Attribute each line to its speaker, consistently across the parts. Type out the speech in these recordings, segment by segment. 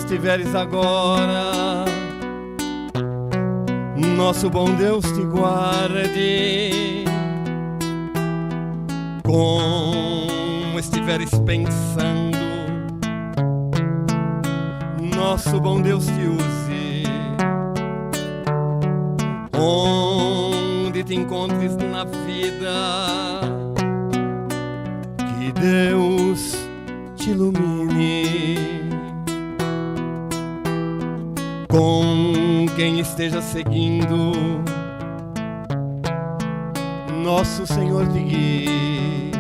Speaker 1: estiveres agora, nosso bom Deus te guarde. Como estiveres pensando, nosso bom Deus te use. Onde te encontres na vida, que Deus te ilumine. Com quem esteja seguindo, nosso Senhor te guie.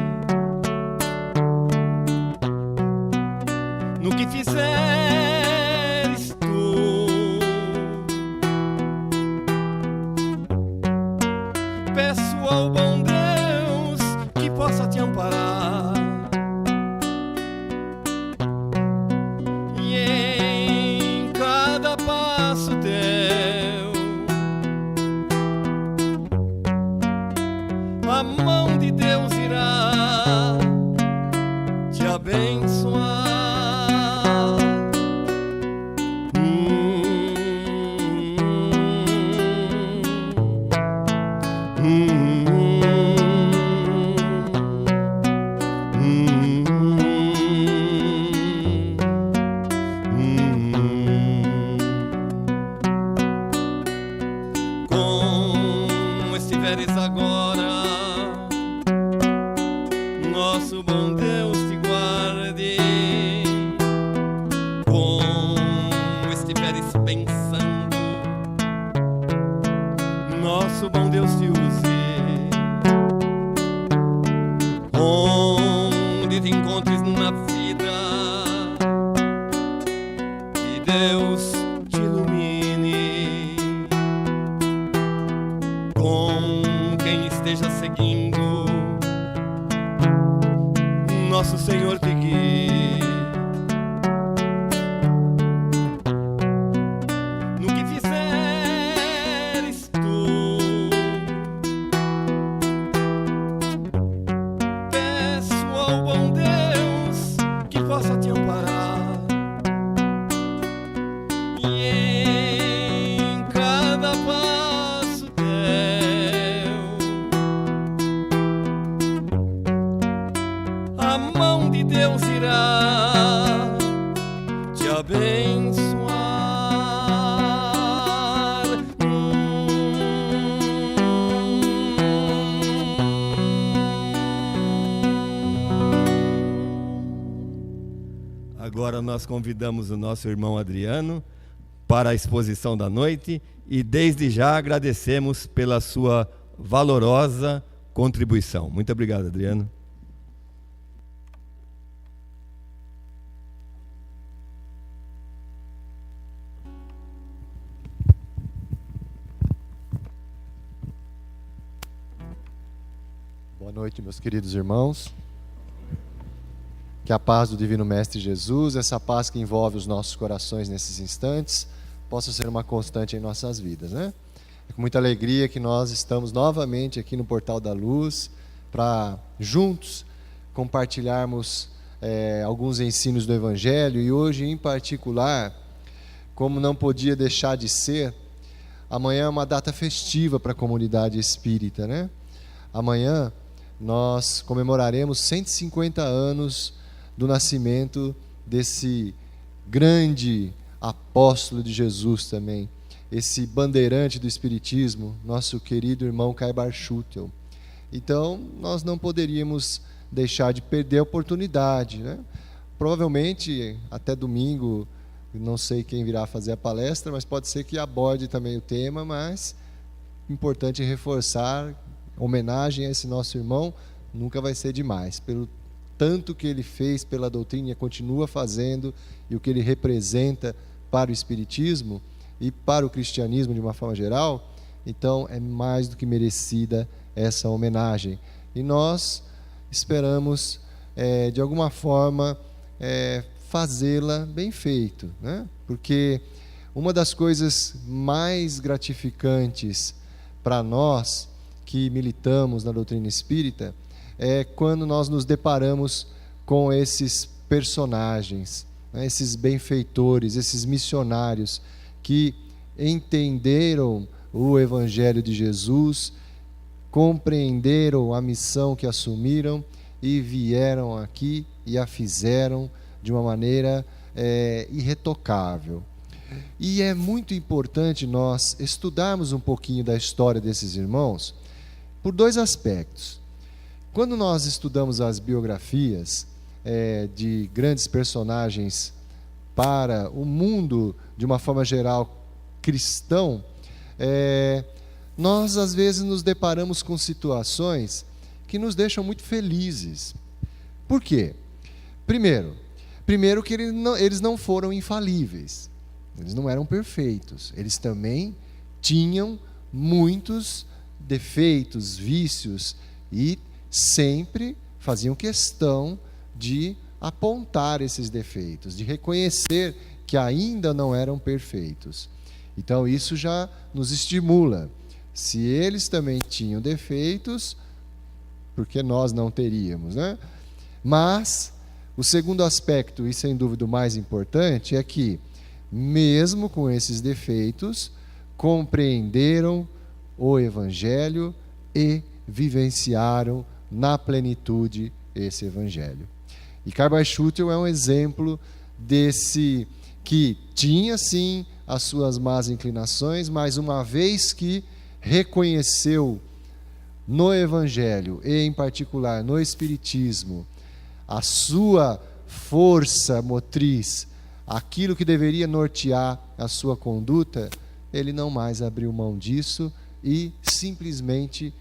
Speaker 1: No que fizeres tu, peço ao bom Deus que possa te amparar. E em cada passo teu, a mão de Deus irá te abençoar. Como estiveres agora, nosso bom Deus te guarde. Como estiveres pensando, nosso bom Deus te use. Onde te encontres na vida, que Deus te ilumine. Com quem esteja seguindo, nosso Senhor te guie. No que fizeres tu, peço ao bom Deus que possa te amparar. E em cada passo teu, a mão de Deus irá te abençoar. Agora nós convidamos o nosso irmão Adriano para a exposição da noite e desde já agradecemos pela sua valorosa contribuição. Muito obrigado, Adriano.
Speaker 2: Boa noite, meus queridos irmãos. Que a paz do Divino Mestre Jesus, essa paz que envolve os nossos corações nesses instantes, possa ser uma constante em nossas vidas, né? É com muita alegria que nós estamos novamente aqui no Portal da Luz para juntos compartilharmos alguns ensinos do Evangelho e hoje em particular, como não podia deixar de ser, amanhã é uma data festiva para a comunidade espírita, né? Amanhã nós comemoraremos 150 anos do nascimento desse grande apóstolo de Jesus também, esse bandeirante do Espiritismo, nosso querido irmão Caibar Schutel. Então, nós não poderíamos deixar de perder a oportunidade, né? Provavelmente, até domingo, não sei quem virá fazer a palestra, mas pode ser que aborde também o tema, mas importante reforçar, homenagem a esse nosso irmão, nunca vai ser demais, pelo tanto que ele fez pela doutrina e continua fazendo, e o que ele representa para o Espiritismo e para o cristianismo de uma forma geral. Então é mais do que merecida essa homenagem. E nós esperamos, de alguma forma, fazê-la bem feito, né? Porque uma das coisas mais gratificantes para nós que militamos na doutrina espírita é quando nós nos deparamos com esses personagens, né, esses benfeitores, esses missionários que entenderam o Evangelho de Jesus, compreenderam a missão que assumiram e vieram aqui e a fizeram de uma maneira irretocável. E é muito importante nós estudarmos um pouquinho da história desses irmãos por dois aspectos. Quando nós estudamos as biografias de grandes personagens para o mundo, de uma forma geral, cristão, nós às vezes nos deparamos com situações que nos deixam muito felizes. Por quê? Primeiro que eles não foram infalíveis, eles não eram perfeitos, eles também tinham muitos defeitos, vícios, e sempre faziam questão de apontar esses defeitos, de reconhecer que ainda não eram perfeitos. Então isso já nos estimula. Se eles também tinham defeitos, por que nós não teríamos, né? Mas o segundo aspecto, e sem dúvida o mais importante, é que, mesmo com esses defeitos, compreenderam o Evangelho e vivenciaram na plenitude esse Evangelho. E Karl Schutel é um exemplo desse que tinha sim as suas más inclinações, mas uma vez que reconheceu no Evangelho e em particular no Espiritismo a sua força motriz, aquilo que deveria nortear a sua conduta, ele não mais abriu mão disso e simplesmente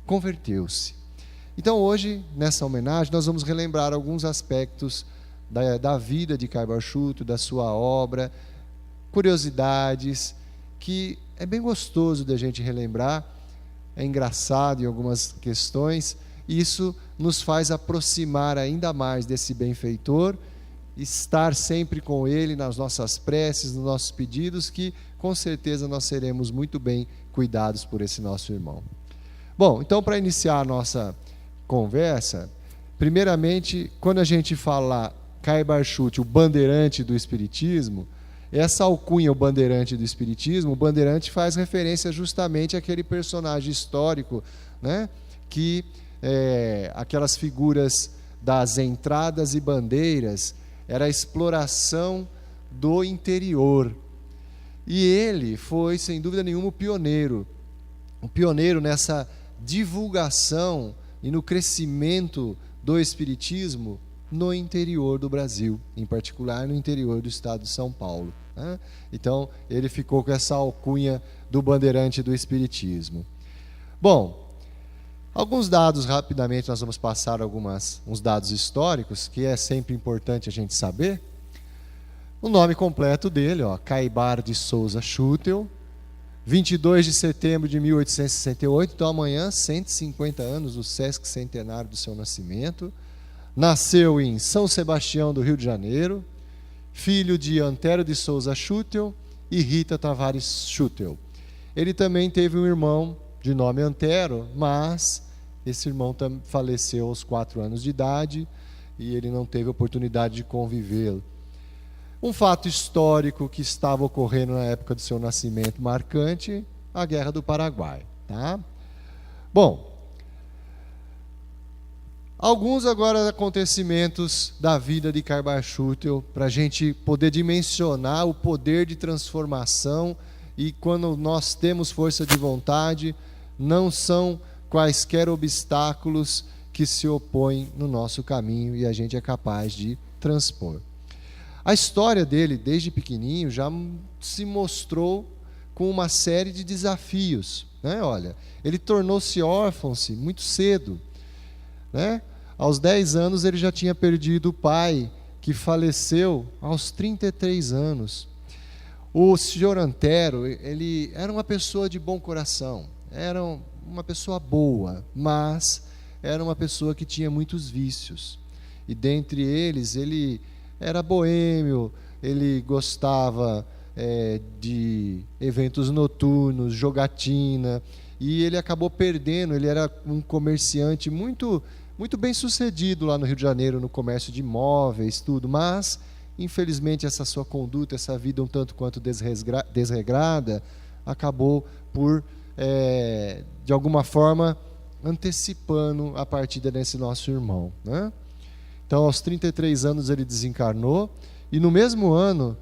Speaker 2: converteu-se. Então hoje, nessa homenagem, nós vamos relembrar alguns aspectos da vida de Karl Schutel, da sua obra, curiosidades, que é bem gostoso de a gente relembrar, é engraçado em algumas questões, e isso nos faz aproximar ainda mais desse benfeitor, estar sempre com ele nas nossas preces, nos nossos pedidos, que com certeza nós seremos muito bem cuidados por esse nosso irmão. Bom, então para iniciar a nossa conversa, primeiramente, quando a gente fala Karl Schutel, o bandeirante do Espiritismo, essa alcunha, o bandeirante do Espiritismo, o bandeirante faz referência justamente àquele personagem histórico, né, que aquelas figuras das entradas e bandeiras, era a exploração do interior. E ele foi, sem dúvida nenhuma, o pioneiro nessa divulgação e no crescimento do Espiritismo no interior do Brasil, em particular no interior do estado de São Paulo, né? Então, ele ficou com essa alcunha do bandeirante do Espiritismo. Bom, alguns dados rapidamente, nós vamos passar uns dados históricos, que é sempre importante a gente saber. O nome completo dele, Caibar de Souza Schutel, 22 de setembro de 1868, então amanhã, 150 anos do Sesc Centenário do seu nascimento. Nasceu em São Sebastião do Rio de Janeiro, filho de Antero de Souza Schutel e Rita Tavares Schutel. Ele também teve um irmão de nome Antero, mas esse irmão faleceu aos 4 anos de idade e ele não teve oportunidade de conviver. Um fato histórico que estava ocorrendo na época do seu nascimento marcante, a Guerra do Paraguai. Tá? Bom, alguns agora acontecimentos da vida de Karl Schutel, para a gente poder dimensionar o poder de transformação, e quando nós temos força de vontade, não são quaisquer obstáculos que se opõem no nosso caminho e a gente é capaz de transpor. A história dele, desde pequenininho, já se mostrou com uma série de desafios, né? Olha, ele tornou-se órfão muito cedo, né? Aos 10 anos ele já tinha perdido o pai, que faleceu aos 33 anos. O senhor Antero, ele era uma pessoa de bom coração, era uma pessoa boa, mas era uma pessoa que tinha muitos vícios. E dentre eles, ele era boêmio, ele gostava de eventos noturnos, jogatina, e ele acabou perdendo. Ele era um comerciante muito bem sucedido lá no Rio de Janeiro, no comércio de imóveis, tudo, mas infelizmente essa sua conduta, essa vida um tanto quanto desregrada, acabou por, de alguma forma, antecipando a partida desse nosso irmão, né? Então, aos 33 anos ele desencarnou, e no mesmo ano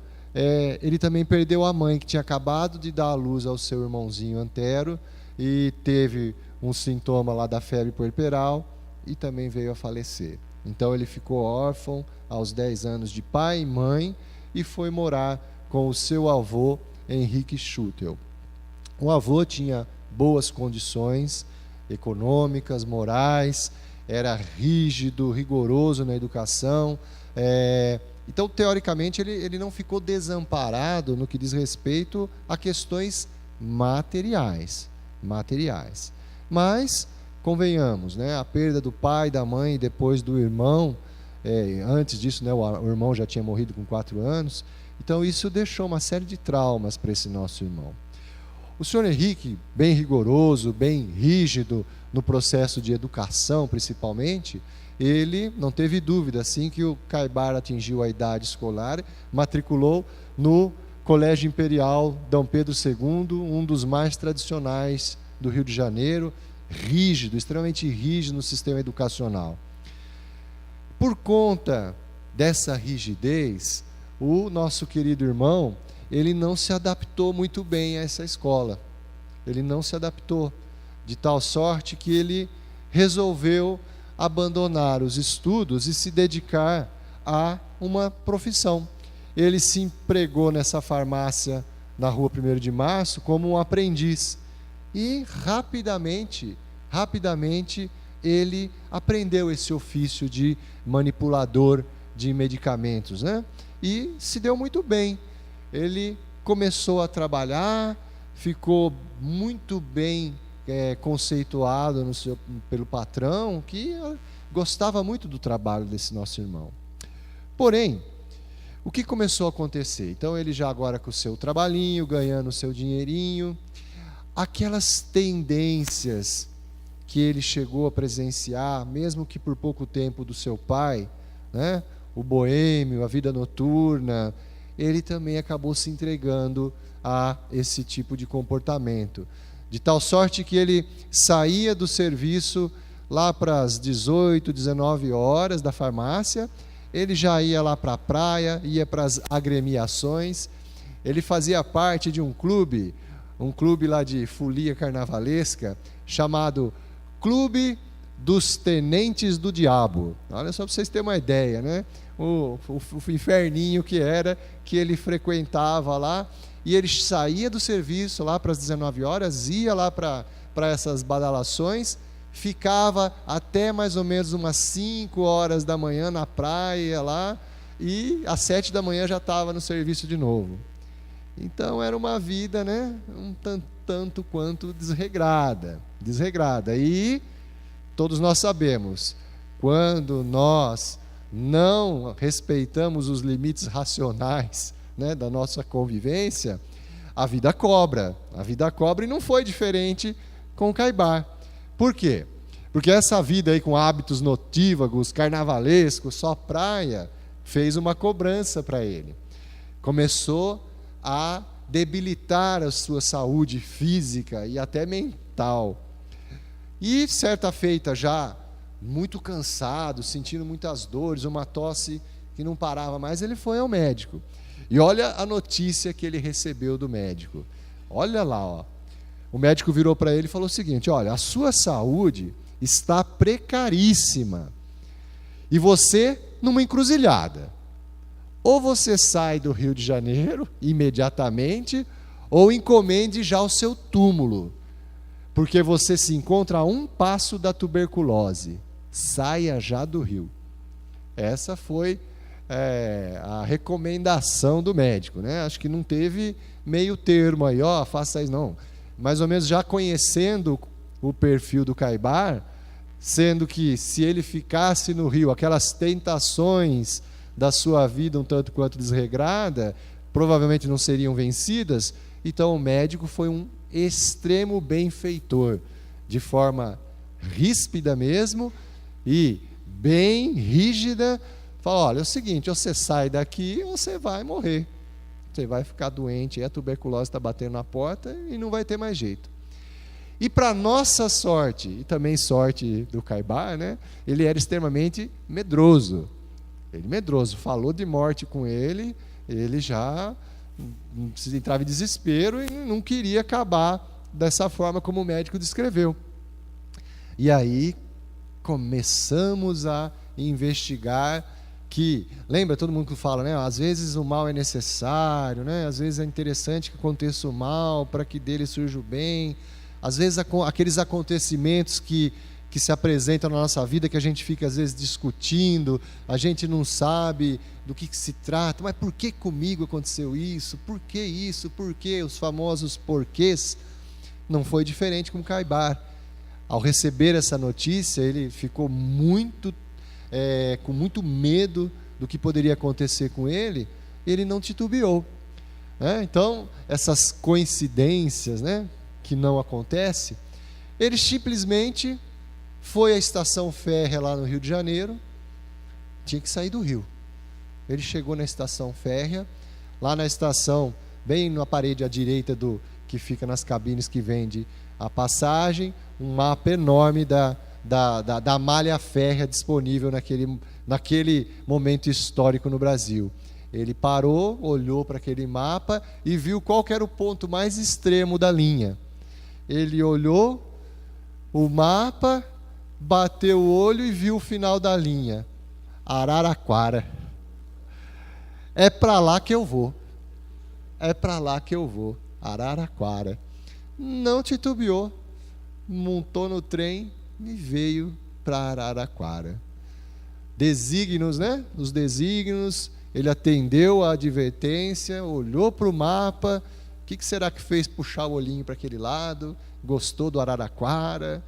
Speaker 2: ele também perdeu a mãe, que tinha acabado de dar à luz ao seu irmãozinho Antero, e teve um sintoma lá da febre puerperal, e também veio a falecer. Então ele ficou órfão aos 10 anos de pai e mãe, e foi morar com o seu avô, Henrique Schutel. O avô tinha boas condições econômicas, morais, era rígido, rigoroso na educação. Então, teoricamente, ele não ficou desamparado no que diz respeito a questões materiais. Mas, convenhamos, né, a perda do pai, da mãe e depois do irmão, antes disso, né, o irmão já tinha morrido com 4 anos, então isso deixou uma série de traumas para esse nosso irmão. O senhor Henrique, bem rigoroso, bem rígido no processo de educação, principalmente, ele não teve dúvida, assim que o Caibar atingiu a idade escolar, matriculou no Colégio Imperial Dom Pedro II, um dos mais tradicionais do Rio de Janeiro, rígido, extremamente rígido no sistema educacional. Por conta dessa rigidez, o nosso querido irmão, ele não se adaptou muito bem a essa escola. Ele não se adaptou, de tal sorte que ele resolveu abandonar os estudos e se dedicar a uma profissão. Ele se empregou nessa farmácia na Rua 1º de Março como um aprendiz. E rapidamente ele aprendeu esse ofício de manipulador de medicamentos, né? E se deu muito bem. Ele começou a trabalhar, ficou muito bem conceituado pelo patrão, que gostava muito do trabalho desse nosso irmão. Porém, o que começou a acontecer? Então ele já agora com o seu trabalhinho, ganhando o seu dinheirinho, aquelas tendências que ele chegou a presenciar, mesmo que por pouco tempo, do seu pai, né? O boêmio, a vida noturna, ele também acabou se entregando a esse tipo de comportamento. De tal sorte que ele saía do serviço lá para as 18, 19 horas da farmácia, ele já ia lá para a praia, ia para as agremiações, ele fazia parte de um clube lá de folia carnavalesca, chamado Clube dos Tenentes do Diabo. Olha só para vocês terem uma ideia, né? O inferninho que era, que ele frequentava lá, e ele saía do serviço lá para as 19 horas, ia lá para essas badalações, ficava até mais ou menos umas 5 horas da manhã na praia lá, e às 7 da manhã já estava no serviço de novo. Então era uma vida, né, um tanto quanto desregrada. E todos nós sabemos, quando nós não respeitamos os limites racionais, né, da nossa convivência, a vida cobra, e não foi diferente com o Caibar. Por quê? Porque essa vida aí com hábitos notívagos, carnavalescos, só praia, fez uma cobrança para ele. Começou a debilitar a sua saúde física e até mental. E certa feita, já muito cansado, sentindo muitas dores, uma tosse que não parava mais, ele foi ao médico. E olha a notícia que ele recebeu do médico. Olha lá, ó. O médico virou para ele e falou o seguinte: olha, a sua saúde está precaríssima. E você numa encruzilhada. Ou você sai do Rio de Janeiro imediatamente, ou encomende já o seu túmulo. Porque você se encontra a um passo da tuberculose. Saia já do Rio. Essa foi a recomendação do médico, né? Acho que não teve meio termo aí, ó, faça isso, não. Mais ou menos já conhecendo o perfil do Caibar, sendo que se ele ficasse no Rio, aquelas tentações da sua vida um tanto quanto desregrada, provavelmente não seriam vencidas. Então o médico foi um extremo benfeitor, de forma ríspida mesmo e bem rígida, Fala, olha, é o seguinte, ou você sai daqui ou você vai morrer. Você vai ficar doente, a tuberculose está batendo na porta e não vai ter mais jeito. E para nossa sorte, e também sorte do Caibar, né, ele era extremamente medroso. Ele medroso, falou de morte com ele já entrava em desespero e não queria acabar dessa forma como o médico descreveu. E aí começamos a investigar que, lembra todo mundo que fala, né? Às vezes o mal é necessário, né? Às vezes é interessante que aconteça o mal para que dele surja o bem. Às vezes aqueles acontecimentos que se apresentam na nossa vida, que a gente fica às vezes discutindo, a gente não sabe do que se trata, mas por que comigo aconteceu isso? Por que isso? Por que? Os famosos porquês. Não foi diferente com Caibar. Ao receber essa notícia, ele ficou com muito medo do que poderia acontecer com ele, ele não titubeou. Então, essas coincidências, né, que não acontecem, ele simplesmente foi à estação férrea lá no Rio de Janeiro, tinha que sair do Rio. Ele chegou na estação férrea, lá na estação, bem na parede à direita que fica nas cabines que vende a passagem, um mapa enorme da malha férrea disponível naquele momento histórico no Brasil. Ele parou, olhou para aquele mapa e viu qual que era o ponto mais extremo da linha. Ele olhou o mapa, bateu o olho e viu o final da linha. Araraquara. É para lá que eu vou. É para lá que eu vou. Araraquara. Não titubeou. Montou no trem e veio para Araraquara. Desígnios, né? Os desígnios. Ele atendeu a advertência, olhou para o mapa. O que será que fez puxar o olhinho para aquele lado? Gostou do Araraquara?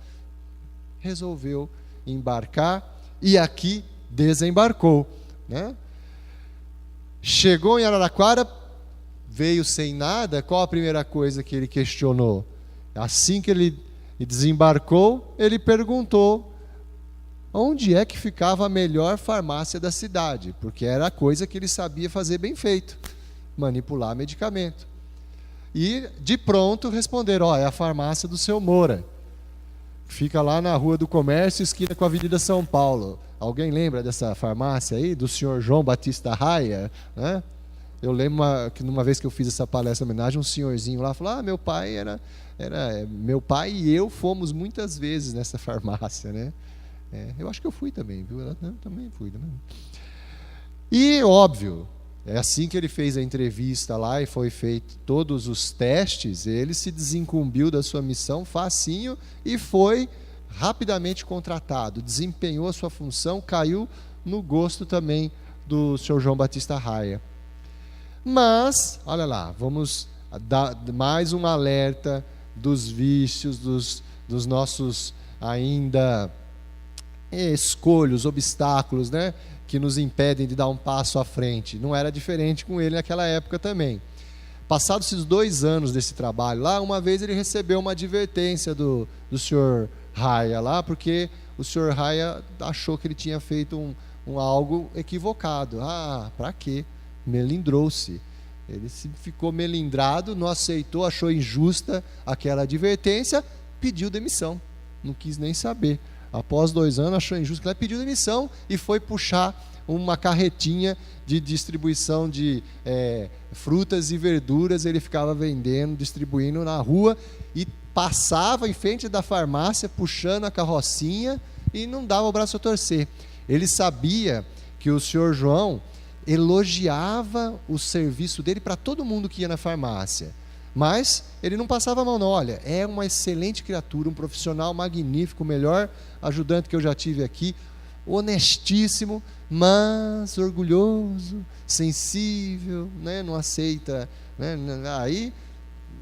Speaker 2: Resolveu embarcar e aqui desembarcou, né? Chegou em Araraquara, veio sem nada. Qual a primeira coisa que ele questionou? Assim que ele desembarcou, ele perguntou onde é que ficava a melhor farmácia da cidade, porque era a coisa que ele sabia fazer bem feito, manipular medicamento. E de pronto responderam, é a farmácia do seu Moura. Fica lá na Rua do Comércio, esquina com a Avenida São Paulo. Alguém lembra dessa farmácia aí? Do senhor João Batista Raia? Né? Eu lembro que numa vez que eu fiz essa palestra em homenagem, um senhorzinho lá falou, meu pai meu pai e eu fomos muitas vezes nessa farmácia, né? Eu acho que eu fui também, viu? Eu também fui. Também. E, óbvio, é assim que ele fez a entrevista lá e foi feito todos os testes, ele se desincumbiu da sua missão facinho e foi rapidamente contratado, desempenhou a sua função, caiu no gosto também do senhor João Batista Raia. Mas, olha lá, vamos dar mais um alerta dos vícios, dos nossos ainda escolhos, obstáculos, né, que nos impedem de dar um passo à frente. Não era diferente com ele naquela época também. Passados esses 2 anos desse trabalho lá, uma vez ele recebeu uma advertência do senhor Raia lá, porque o senhor Raia achou que ele tinha feito algo equivocado. Para quê? Melindrou-se. Ele ficou melindrado, não aceitou, achou injusta aquela advertência, pediu demissão. Não quis nem saber. Após 2 anos, achou injusto, ela pediu demissão e foi puxar uma carretinha de distribuição de frutas e verduras. Ele ficava vendendo, distribuindo na rua e passava em frente da farmácia, puxando a carrocinha e não dava o braço a torcer. Ele sabia que o senhor João elogiava o serviço dele para todo mundo que ia na farmácia. Mas ele não passava a mão, não. Olha, é uma excelente criatura, um profissional magnífico, o melhor ajudante que eu já tive aqui, honestíssimo, mas orgulhoso, sensível, né? Não aceita, né? Aí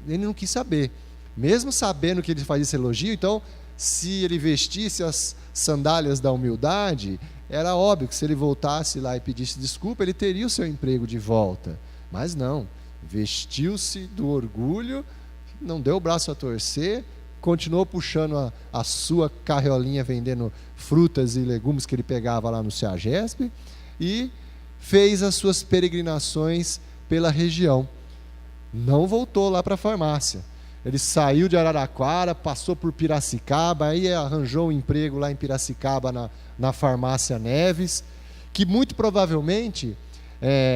Speaker 2: ele não quis saber. Mesmo sabendo que ele fazia esse elogio, então, se ele vestisse as sandálias da humildade, era óbvio que se ele voltasse lá e pedisse desculpa, ele teria o seu emprego de volta. Mas não. Vestiu-se do orgulho, não deu o braço a torcer, continuou puxando a sua carriolinha vendendo frutas e legumes que ele pegava lá no Ceagesp, e fez as suas peregrinações pela região. Não voltou lá para a farmácia. Ele saiu de Araraquara, passou por Piracicaba, aí arranjou um emprego lá em Piracicaba na farmácia Neves, que muito provavelmente,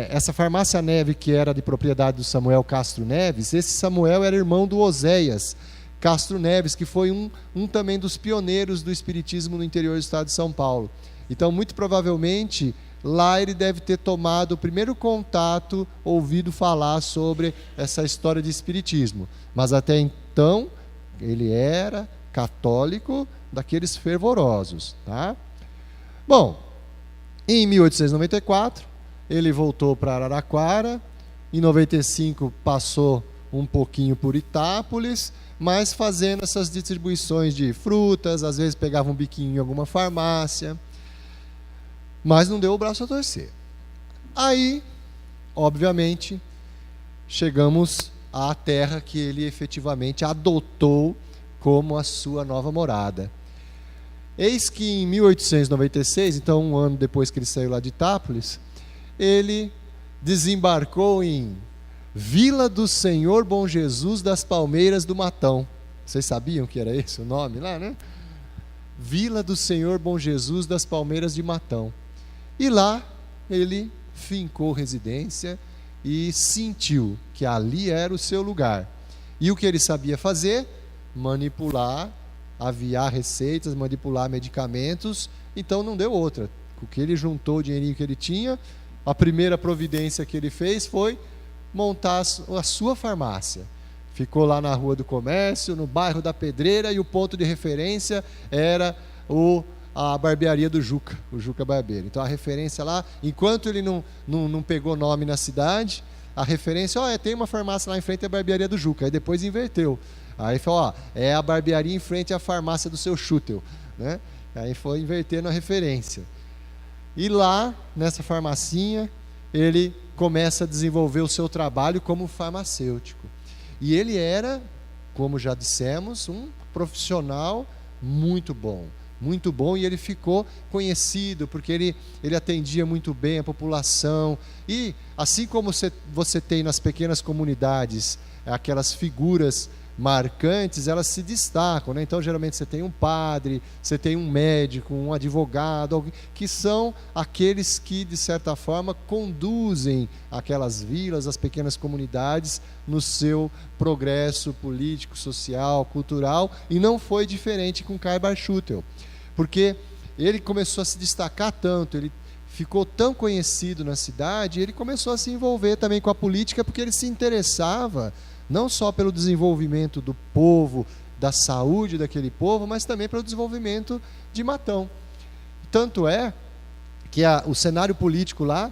Speaker 2: essa farmácia Neves, que era de propriedade do Samuel Castro Neves, esse Samuel era irmão do Oséias Castro Neves, que foi um também dos pioneiros do espiritismo no interior do estado de São Paulo. Então, muito provavelmente, lá ele deve ter tomado o primeiro contato, ouvido falar sobre essa história de espiritismo. Mas até então, ele era católico daqueles fervorosos. Tá? Bom, em 1894, ele voltou para Araraquara. Em 95, passou um pouquinho por Itápolis, mas fazendo essas distribuições de frutas, às vezes pegava um biquinho em alguma farmácia, mas não deu o braço a torcer. Aí, obviamente, chegamos à terra que ele efetivamente adotou como a sua nova morada. Eis que em 1896, então um ano depois que ele saiu lá de Itápolis, ele desembarcou em Vila do Senhor Bom Jesus das Palmeiras do Matão. Vocês sabiam que era esse o nome lá, né? Vila do Senhor Bom Jesus das Palmeiras de Matão. E lá ele fincou residência e sentiu que ali era o seu lugar. E o que ele sabia fazer? Manipular, aviar receitas, manipular medicamentos. Então não deu outra. O que ele juntou, o dinheirinho que ele tinha, a primeira providência que ele fez foi montar a sua farmácia. Ficou lá na Rua do Comércio, no bairro da Pedreira, e o ponto de referência era a barbearia do Juca, o Juca Barbeiro. Então a referência lá, enquanto ele não pegou nome na cidade, a referência, tem uma farmácia lá em frente à barbearia do Juca. Aí depois inverteu. Aí falou, é a barbearia em frente à farmácia do seu Schutel, né? Aí foi invertendo a referência. E lá, nessa farmacinha, ele começa a desenvolver o seu trabalho como farmacêutico. E ele era, como já dissemos, um profissional muito bom, e ele ficou conhecido porque ele atendia muito bem a população. E assim como você tem nas pequenas comunidades aquelas figuras marcantes, elas se destacam, né? Então geralmente você tem um padre, você tem um médico, um advogado, que são aqueles que de certa forma conduzem aquelas vilas, as pequenas comunidades no seu progresso político, social, cultural. E não foi diferente com Karl Barschutel, porque ele começou a se destacar tanto, ele ficou tão conhecido na cidade, ele começou a se envolver também com a política, porque ele se interessava não só pelo desenvolvimento do povo, da saúde daquele povo, mas também pelo desenvolvimento de Matão. Tanto é que o cenário político lá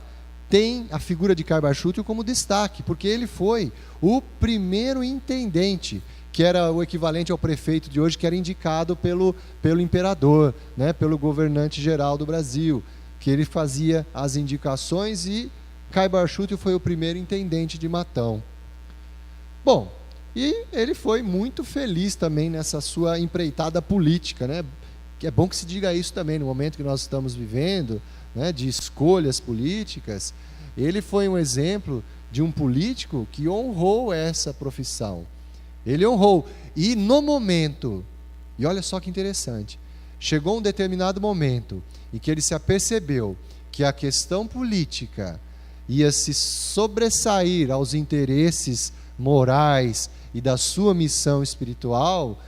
Speaker 2: tem a figura de Karl Barschutel como destaque, porque ele foi o primeiro intendente, que era o equivalente ao prefeito de hoje, que era indicado pelo imperador, né, pelo governante geral do Brasil, que ele fazia as indicações, e Karl Barschutel foi o primeiro intendente de Matão. Bom, e ele foi muito feliz também nessa sua empreitada política, né? Que é bom que se diga isso também no momento que nós estamos vivendo, né, de escolhas políticas. Ele foi um exemplo de um político que honrou essa profissão. Ele honrou. E no momento, e olha só que interessante, chegou um determinado momento em que ele se apercebeu que a questão política ia se sobressair aos interesses morais e da sua missão espiritual.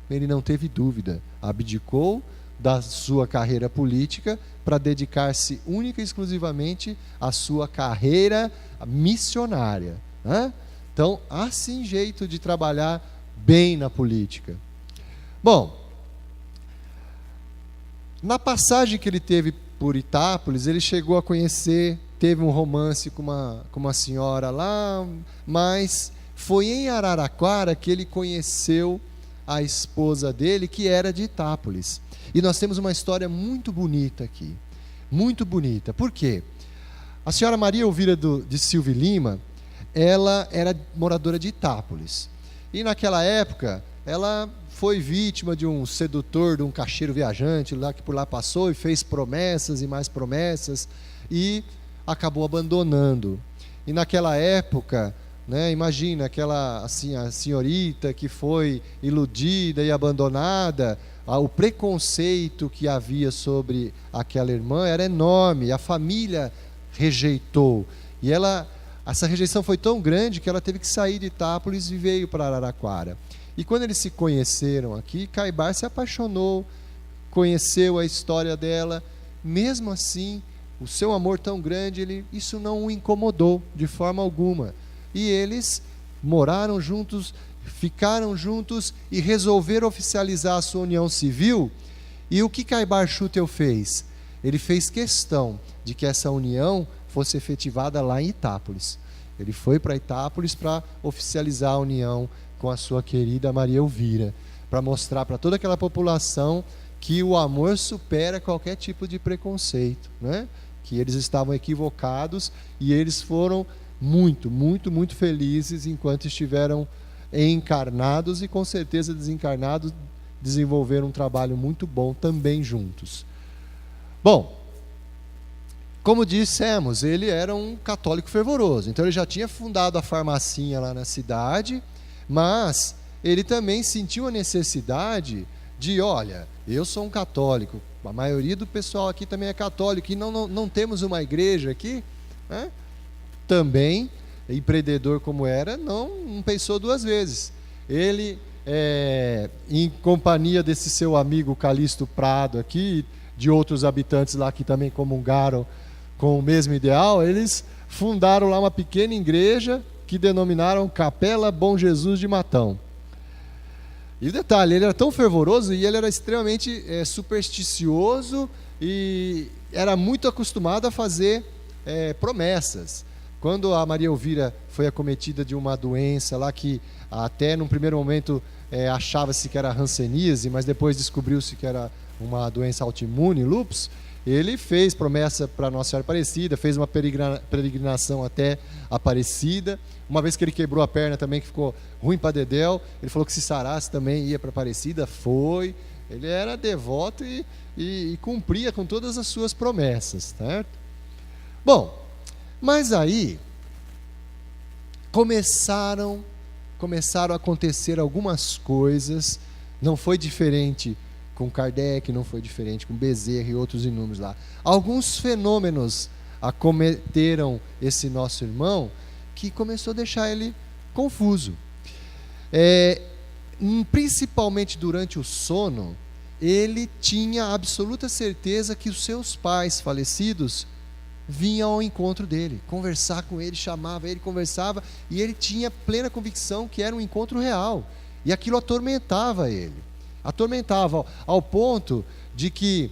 Speaker 2: Ele não teve dúvida, abdicou da sua carreira política para dedicar-se única e exclusivamente à sua carreira missionária, né? Então, há sim jeito de trabalhar bem na política. Bom, na passagem que ele teve por Itápolis, ele chegou a conhecer, teve um romance com uma senhora lá, mas foi em Araraquara que ele conheceu a esposa dele, que era de Itápolis. E nós temos uma história muito bonita aqui, muito bonita. Por quê? A senhora Maria Elvira de Silva e Lima, ela era moradora de Itápolis. E naquela época, ela foi vítima de um sedutor, de um caixeiro viajante lá, que por lá passou e fez promessas e mais promessas. e acabou abandonando. E naquela época, né, imagina aquela assim, a senhorita que foi iludida e abandonada, o preconceito que havia sobre aquela irmã era enorme, a família rejeitou. E essa rejeição foi tão grande que ela teve que sair de Itápolis e veio para Araraquara. E quando eles se conheceram aqui, Caibar se apaixonou, conheceu a história dela. Mesmo assim, o seu amor tão grande, isso não o incomodou de forma alguma. E eles moraram juntos, ficaram juntos e resolveram oficializar a sua união civil. E o que Caibar Schutel fez? Ele fez questão de que essa união fosse efetivada lá em Itápolis. Ele foi para Itápolis para oficializar a união com a sua querida Maria Elvira, para mostrar para toda aquela população que o amor supera qualquer tipo de preconceito, né? Que eles estavam equivocados e eles foram muito, muito, muito felizes enquanto estiveram encarnados, e com certeza desencarnados desenvolveram um trabalho muito bom também juntos. Bom, como dissemos, ele era um católico fervoroso, então ele já tinha fundado a farmacinha lá na cidade, mas ele também sentiu a necessidade de, olha, eu sou um católico, a maioria do pessoal aqui também é católico, e não temos uma igreja aqui, né? Também, empreendedor como era, não pensou duas vezes. Ele, em companhia desse seu amigo Calixto Prado aqui, de outros habitantes lá que também comungaram com o mesmo ideal, eles fundaram lá uma pequena igreja que denominaram Capela Bom Jesus de Matão. E o detalhe, ele era tão fervoroso e ele era extremamente supersticioso e era muito acostumado a fazer promessas. Quando a Maria Elvira foi acometida de uma doença lá que até num primeiro momento achava-se que era hanseníase, mas depois descobriu-se que era uma doença autoimune, lúpus, ele fez promessa para Nossa Senhora Aparecida, fez uma peregrinação até Aparecida. Uma vez que ele quebrou a perna também, que ficou ruim para dedéu, ele falou que se sarasse também ia para Aparecida, foi. Ele era devoto e cumpria com todas as suas promessas, certo? Bom, mas aí começaram a acontecer algumas coisas. Não foi diferente com Kardec, não foi diferente com Bezerra e outros inúmeros lá. Alguns fenômenos acometeram esse nosso irmão que começou a deixar ele confuso. Principalmente durante o sono, ele tinha absoluta certeza que os seus pais falecidos vinham ao encontro dele, conversar com ele, chamava ele, conversava, e ele tinha plena convicção que era um encontro real, e aquilo atormentava ele, atormentava ao ponto de que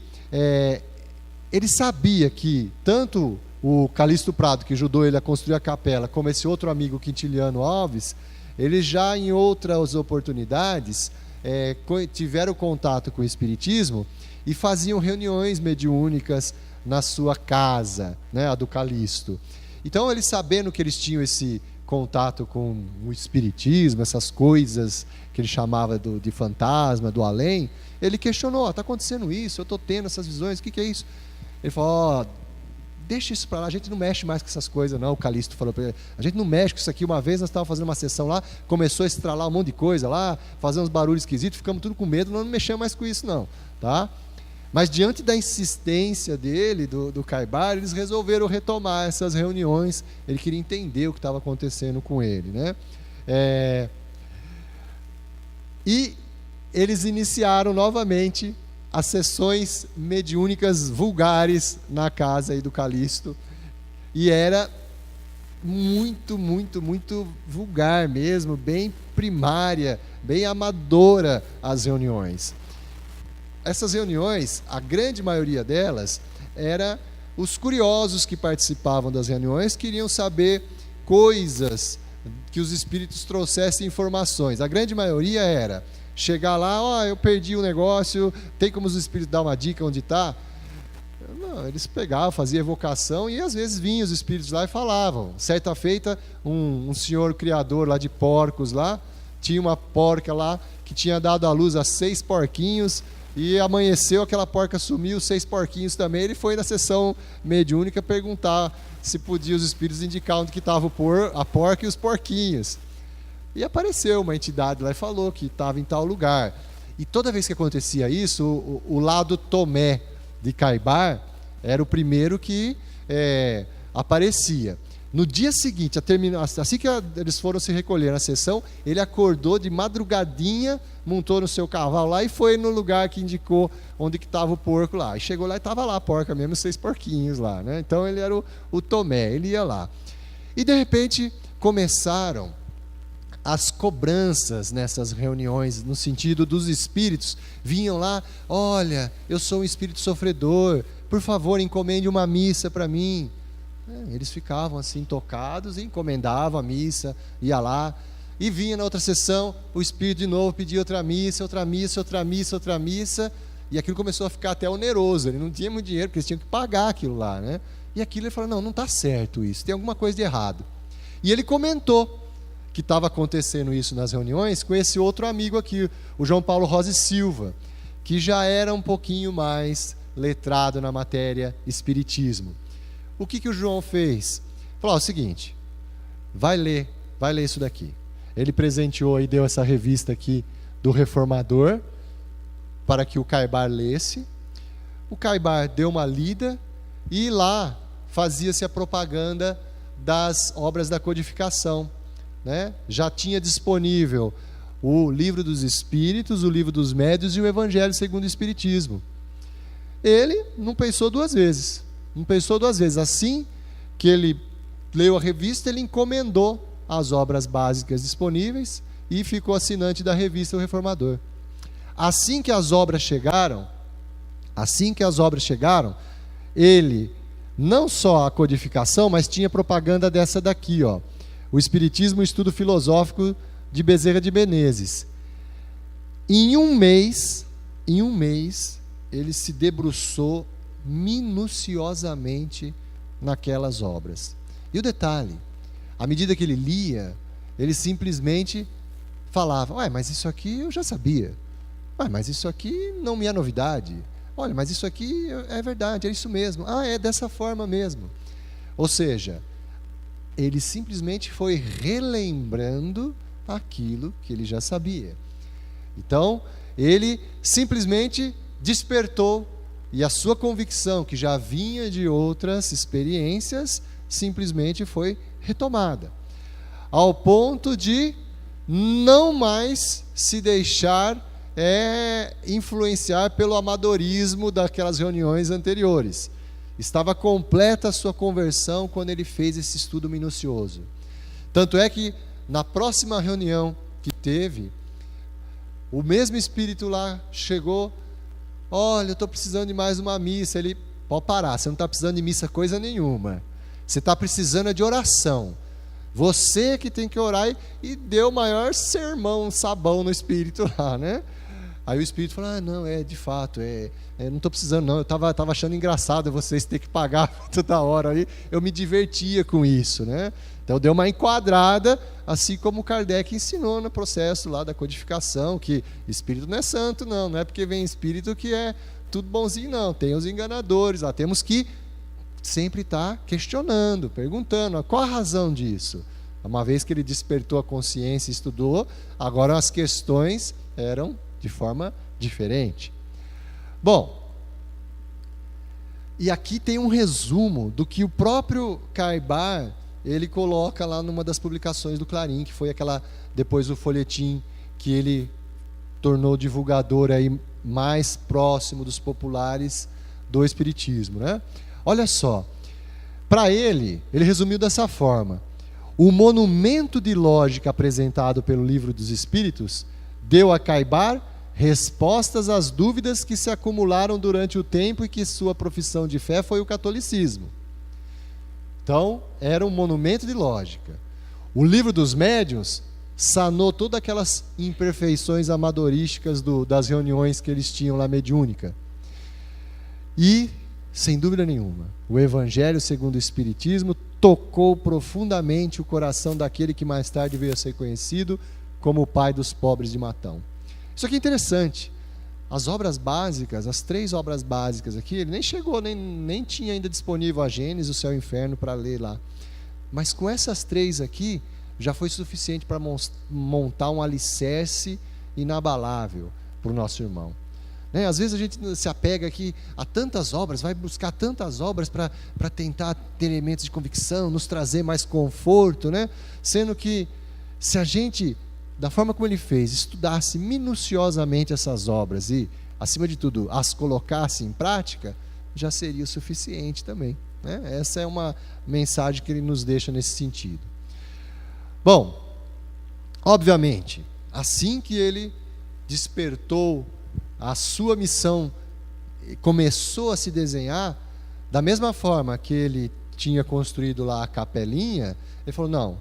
Speaker 2: ele sabia que tanto o Calixto Prado, que ajudou ele a construir a capela, como esse outro amigo, Quintiliano Alves, eles já em outras oportunidades tiveram contato com o Espiritismo e faziam reuniões mediúnicas na sua casa, né, a do Calixto. Então, eles sabendo que eles tinham esse contato com o Espiritismo, essas coisas que ele chamava de fantasma, do além, ele questionou: está acontecendo isso, eu estou tendo essas visões, o que é isso? Ele falou: deixa isso para lá, a gente não mexe mais com essas coisas não. O Calixto falou para ele: a gente não mexe com isso aqui. Uma vez nós estávamos fazendo uma sessão lá, começou a estralar um monte de coisa lá, fazer uns barulhos esquisitos, ficamos tudo com medo, não mexemos mais com isso não, tá? Mas diante da insistência dele, do Caibar, eles resolveram retomar essas reuniões. Ele queria entender o que estava acontecendo com ele, né? E eles iniciaram novamente as sessões mediúnicas vulgares na casa aí do Calixto, e era muito, muito, muito vulgar mesmo, bem primária, bem amadora as reuniões. Essas reuniões, a grande maioria delas, era os curiosos que participavam das reuniões, queriam saber coisas, que os espíritos trouxessem informações. A grande maioria era chegar lá: eu perdi o negócio, tem como os espíritos dar uma dica onde está? Não, eles pegavam, faziam evocação, e às vezes vinham os espíritos lá e falavam. Certa feita, um senhor criador lá de porcos lá, tinha uma porca lá que tinha dado à luz a 6 porquinhos, e amanheceu, aquela porca sumiu, 6 porquinhos também. Ele foi na sessão mediúnica perguntar se podia os espíritos indicar onde que estava a porca e os porquinhos. E apareceu uma entidade lá e falou que estava em tal lugar. E toda vez que acontecia isso, o lado Tomé de Caibar era o primeiro que aparecia. No dia seguinte, assim que eles foram se recolher na sessão, ele acordou de madrugadinha, montou no seu cavalo lá e foi no lugar que indicou onde que estava o porco lá. E chegou lá e estava lá a porca mesmo, 6 porquinhos lá, né? Então ele era o Tomé, ele ia lá. E de repente começaram as cobranças nessas reuniões, no sentido dos espíritos, vinham lá, olha, eu sou um espírito sofredor, por favor, encomende uma missa para mim. Eles ficavam assim tocados e encomendavam a missa, ia lá, e vinha na outra sessão, o espírito de novo pedia outra missa, outra missa, outra missa, outra missa, e aquilo começou a ficar até oneroso, ele não tinha muito dinheiro, porque eles tinham que pagar aquilo lá, né? E aquilo ele falou, não está certo isso, tem alguma coisa de errado. E ele comentou que estava acontecendo isso nas reuniões com esse outro amigo aqui, o João Paulo Rosa e Silva, que já era um pouquinho mais letrado na matéria espiritismo. O que o João fez? Falou, o seguinte, vai ler isso daqui. Ele presenteou e deu essa revista aqui do Reformador, para que o Caibar lesse. O Caibar deu uma lida, e lá fazia-se a propaganda das obras da codificação, né? Já tinha disponível o Livro dos Espíritos, o Livro dos Médiuns e o Evangelho segundo o Espiritismo. Ele não pensou duas vezes. Assim que ele leu a revista, ele encomendou as obras básicas disponíveis e ficou assinante da revista O Reformador. Assim que as obras chegaram, ele, não só a codificação, mas tinha propaganda dessa daqui, ó, O Espiritismo, Estudo Filosófico de Bezerra de Menezes. Em um mês, ele se debruçou minuciosamente naquelas obras. E o detalhe, à medida que ele lia, ele simplesmente falava, mas isso aqui eu já sabia. Mas isso aqui não me é novidade. Olha, mas isso aqui é verdade, é isso mesmo. É dessa forma mesmo. Ou seja, ele simplesmente foi relembrando aquilo que ele já sabia. Então, ele simplesmente despertou, e a sua convicção, que já vinha de outras experiências, simplesmente foi retomada, ao ponto de não mais se deixar influenciar pelo amadorismo daquelas reuniões anteriores. Estava completa a sua conversão quando ele fez esse estudo minucioso. Tanto é que na próxima reunião que teve, o mesmo espírito lá chegou, olha, eu estou precisando de mais uma missa. Ele, pode parar, você não está precisando de missa coisa nenhuma, você está precisando de oração, você que tem que orar, e deu o maior sermão, um sabão no espírito lá, né? Aí o espírito falou, não, de fato, não estou precisando não, eu estava achando engraçado vocês terem que pagar toda hora, aí eu me divertia com isso, né? Então deu uma enquadrada, assim como Kardec ensinou no processo lá da codificação, que espírito não é santo não é porque vem espírito que é tudo bonzinho não, tem os enganadores lá, temos que sempre estar questionando, perguntando, qual a razão disso? Uma vez que ele despertou a consciência e estudou, agora as questões eram de forma diferente. Bom, e aqui tem um resumo do que o próprio Caibar, ele coloca lá numa das publicações do Clarim, que foi aquela, depois o folhetim que ele tornou divulgador aí mais próximo dos populares do Espiritismo, né? Olha só, para ele resumiu dessa forma: o monumento de lógica apresentado pelo Livro dos Espíritos deu a Caibar respostas às dúvidas que se acumularam durante o tempo e que sua profissão de fé foi o catolicismo. Então, era um monumento de lógica. O Livro dos Médiuns sanou todas aquelas imperfeições amadorísticas das reuniões que eles tinham lá mediúnica. E, sem dúvida nenhuma, o Evangelho segundo o Espiritismo tocou profundamente o coração daquele que mais tarde veio a ser conhecido como o pai dos pobres de Matão. Isso aqui é interessante. as obras básicas, as 3 obras básicas aqui, ele nem chegou, nem tinha ainda disponível a Gênesis, o céu e o inferno para ler lá. Mas com essas 3 aqui, já foi suficiente para montar um alicerce inabalável para o nosso irmão. Né? Às vezes a gente se apega aqui a tantas obras, vai buscar tantas obras para tentar ter elementos de convicção, nos trazer mais conforto, né? Sendo que se a gente, da forma como ele fez, estudasse minuciosamente essas obras e, acima de tudo, as colocasse em prática, já seria o suficiente também, né? Essa é uma mensagem que ele nos deixa nesse sentido. Bom, obviamente, assim que ele despertou a sua missão, começou a se desenhar, da mesma forma que ele tinha construído lá a capelinha, ele falou, não,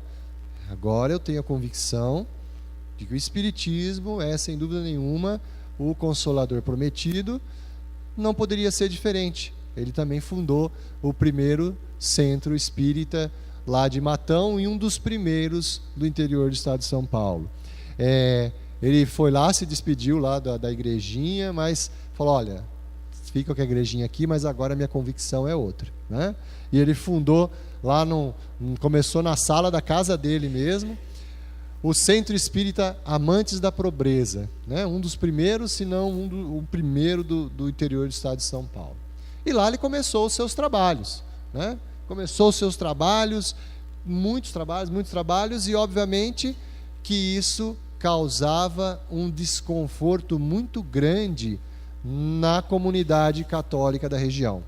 Speaker 2: agora eu tenho a convicção de que o Espiritismo é, sem dúvida nenhuma, o Consolador prometido, não poderia ser diferente. Ele também fundou o primeiro centro espírita lá de Matão, e um dos primeiros do interior do estado de São Paulo. Ele foi lá, se despediu lá da igrejinha, mas falou, olha, fica com a igrejinha aqui, mas agora a minha convicção é outra, né? E ele fundou lá, começou na sala da casa dele mesmo, o Centro Espírita Amantes da Pobreza, né? Um dos primeiros, se não o primeiro do interior do estado de São Paulo. E lá ele começou os seus trabalhos, né? Começou os seus trabalhos, muitos trabalhos, e obviamente que isso causava um desconforto muito grande na comunidade católica da região.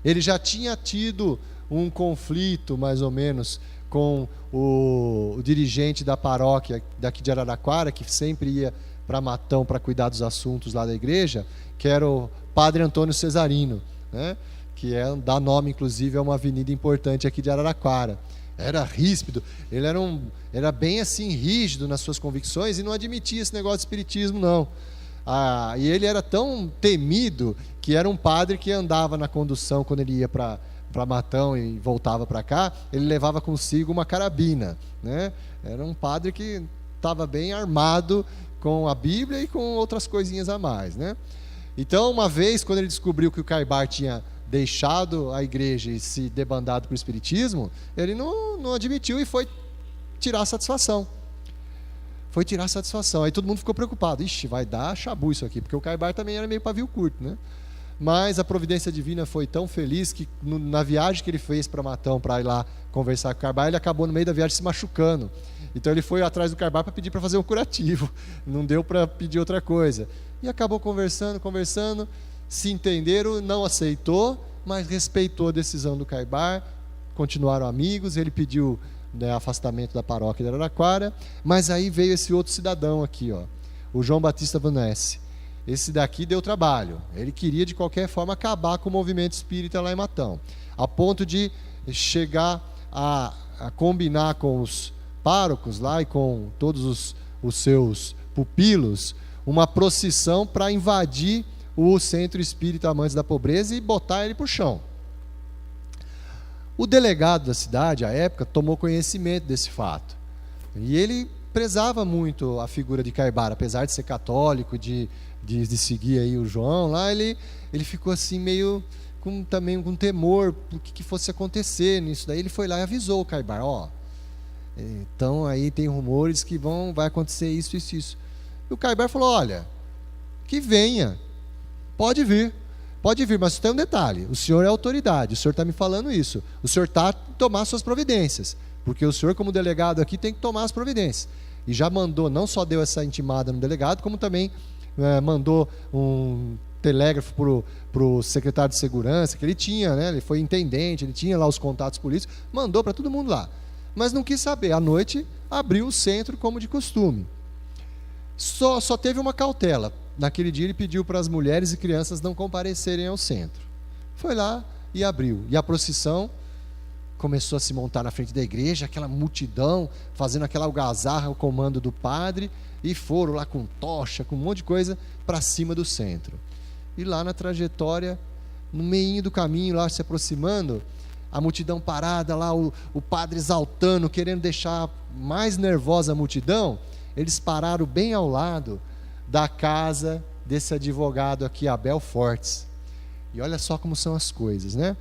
Speaker 2: Ele já tinha tido um conflito, mais ou menos, com o dirigente da paróquia daqui de Araraquara, que sempre ia para Matão para cuidar dos assuntos lá da igreja, que era o Padre Antônio Cesarino, né? Que dá nome, inclusive, a uma avenida importante aqui de Araraquara. Era ríspido, ele era bem assim rígido nas suas convicções e não admitia esse negócio de espiritismo, não. E ele era tão temido que era um padre que andava na condução quando ele ia para Matão e voltava para cá, ele levava consigo uma carabina, né? Era um padre que estava bem armado com a Bíblia e com outras coisinhas a mais, né? Então, uma vez, quando ele descobriu que o Caibar tinha deixado a igreja e se debandado para o espiritismo, ele não admitiu e foi tirar satisfação. Aí todo mundo ficou preocupado. Ixi, vai dar chabu isso aqui, porque o Caibar também era meio pavio curto, né? Mas a providência divina foi tão feliz que na viagem que ele fez para Matão, para ir lá conversar com o Caibar, ele acabou no meio da viagem se machucando. Então ele foi atrás do Caibar para pedir para fazer um curativo. Não deu para pedir outra coisa. E acabou conversando, se entenderam, não aceitou, mas respeitou a decisão do Caibar, continuaram amigos. Ele pediu, né, afastamento da paróquia de Araraquara, mas aí veio esse outro cidadão aqui, ó, o João Batista Vanesse. Esse daqui deu trabalho, ele queria de qualquer forma acabar com o movimento espírita lá em Matão, a ponto de chegar a combinar com os párocos lá e com todos os seus pupilos uma procissão para invadir o Centro Espírita Amantes da Pobreza e botar ele para o chão. O delegado da cidade, à época, tomou conhecimento desse fato. E ele prezava muito a figura de Caibar, apesar de ser católico, de seguir aí o João lá, ele ficou assim meio também com temor do que fosse acontecer nisso. Daí ele foi lá e avisou o Caibar, ó, então aí tem rumores que vai acontecer isso. E o Caibar falou, olha, que venha, pode vir, mas tem um detalhe, o senhor é autoridade, o senhor está me falando isso, o senhor está a tomar suas providências, porque o senhor como delegado aqui tem que tomar as providências. E já mandou, não só deu essa intimada no delegado, como também mandou um telégrafo para o secretário de segurança, que ele tinha, né? Ele foi intendente, ele tinha lá os contatos políticos, mandou para todo mundo lá, mas não quis saber. À noite abriu o centro como de costume, só teve uma cautela. Naquele dia ele pediu para as mulheres e crianças não comparecerem ao centro. Foi lá e abriu. E a procissão começou a se montar na frente da igreja, aquela multidão, fazendo aquela algazarra ao comando do padre, e foram lá com tocha, com um monte de coisa, para cima do centro. E lá na trajetória, no meio do caminho, lá se aproximando, a multidão parada lá, o padre exaltando, querendo deixar mais nervosa a multidão, eles pararam bem ao lado da casa desse advogado aqui, Abel Fortes. E olha só como são as coisas, né?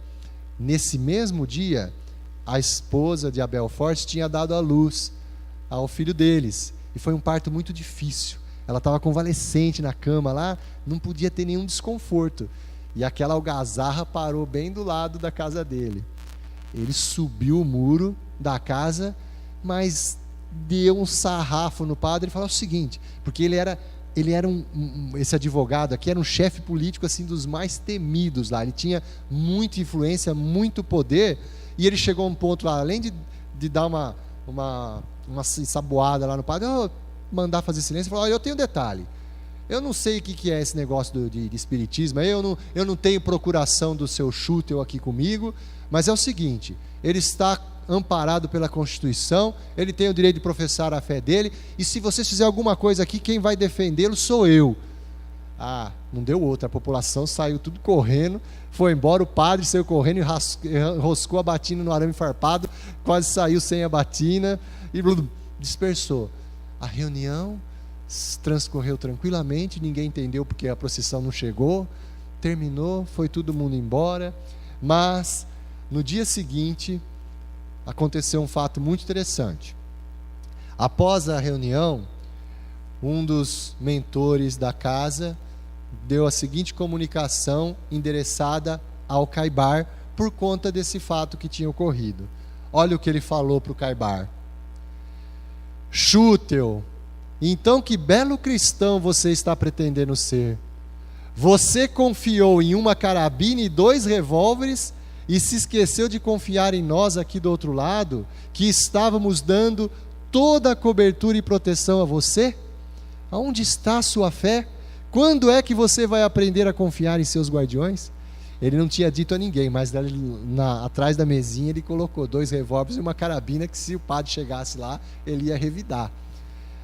Speaker 2: Nesse mesmo dia, a esposa de Abel Fortes tinha dado à luz ao filho deles. E foi um parto muito difícil. Ela estava convalescente na cama lá, não podia ter nenhum desconforto. E aquela algazarra parou bem do lado da casa dele. Ele subiu o muro da casa, mas deu um sarrafo no padre e falou o seguinte, porque ele era esse advogado aqui era um chefe político assim dos mais temidos lá, ele tinha muita influência, muito poder, e ele chegou a um ponto lá, além de dar uma ensaboada lá no padre, mandar fazer silêncio, falou, eu tenho um detalhe, eu não sei o que é esse negócio de espiritismo, eu não tenho procuração do seu Schutel aqui comigo, mas é o seguinte, ele está amparado pela Constituição, ele tem o direito de professar a fé dele, e se vocês fizerem alguma coisa aqui, quem vai defendê-lo sou eu. Não deu outra, a população saiu tudo correndo, foi embora, o padre saiu correndo e roscou a batina no arame farpado, quase saiu sem a batina e dispersou. A reunião transcorreu tranquilamente, ninguém entendeu porque a procissão não chegou, terminou, foi todo mundo embora, mas no dia seguinte aconteceu um fato muito interessante. Após a reunião, um dos mentores da casa deu a seguinte comunicação endereçada ao Caibar por conta desse fato que tinha ocorrido. Olha o que ele falou para o Caibar: Schutel, então que belo cristão você está pretendendo ser. Você confiou em uma carabina e 2 revólveres e se esqueceu de confiar em nós aqui do outro lado, que estávamos dando toda a cobertura e proteção a você? Aonde está a sua fé? Quando é que você vai aprender a confiar em seus guardiões? Ele não tinha dito a ninguém, mas atrás da mesinha ele colocou 2 revólveres e uma carabina que se o padre chegasse lá, ele ia revidar.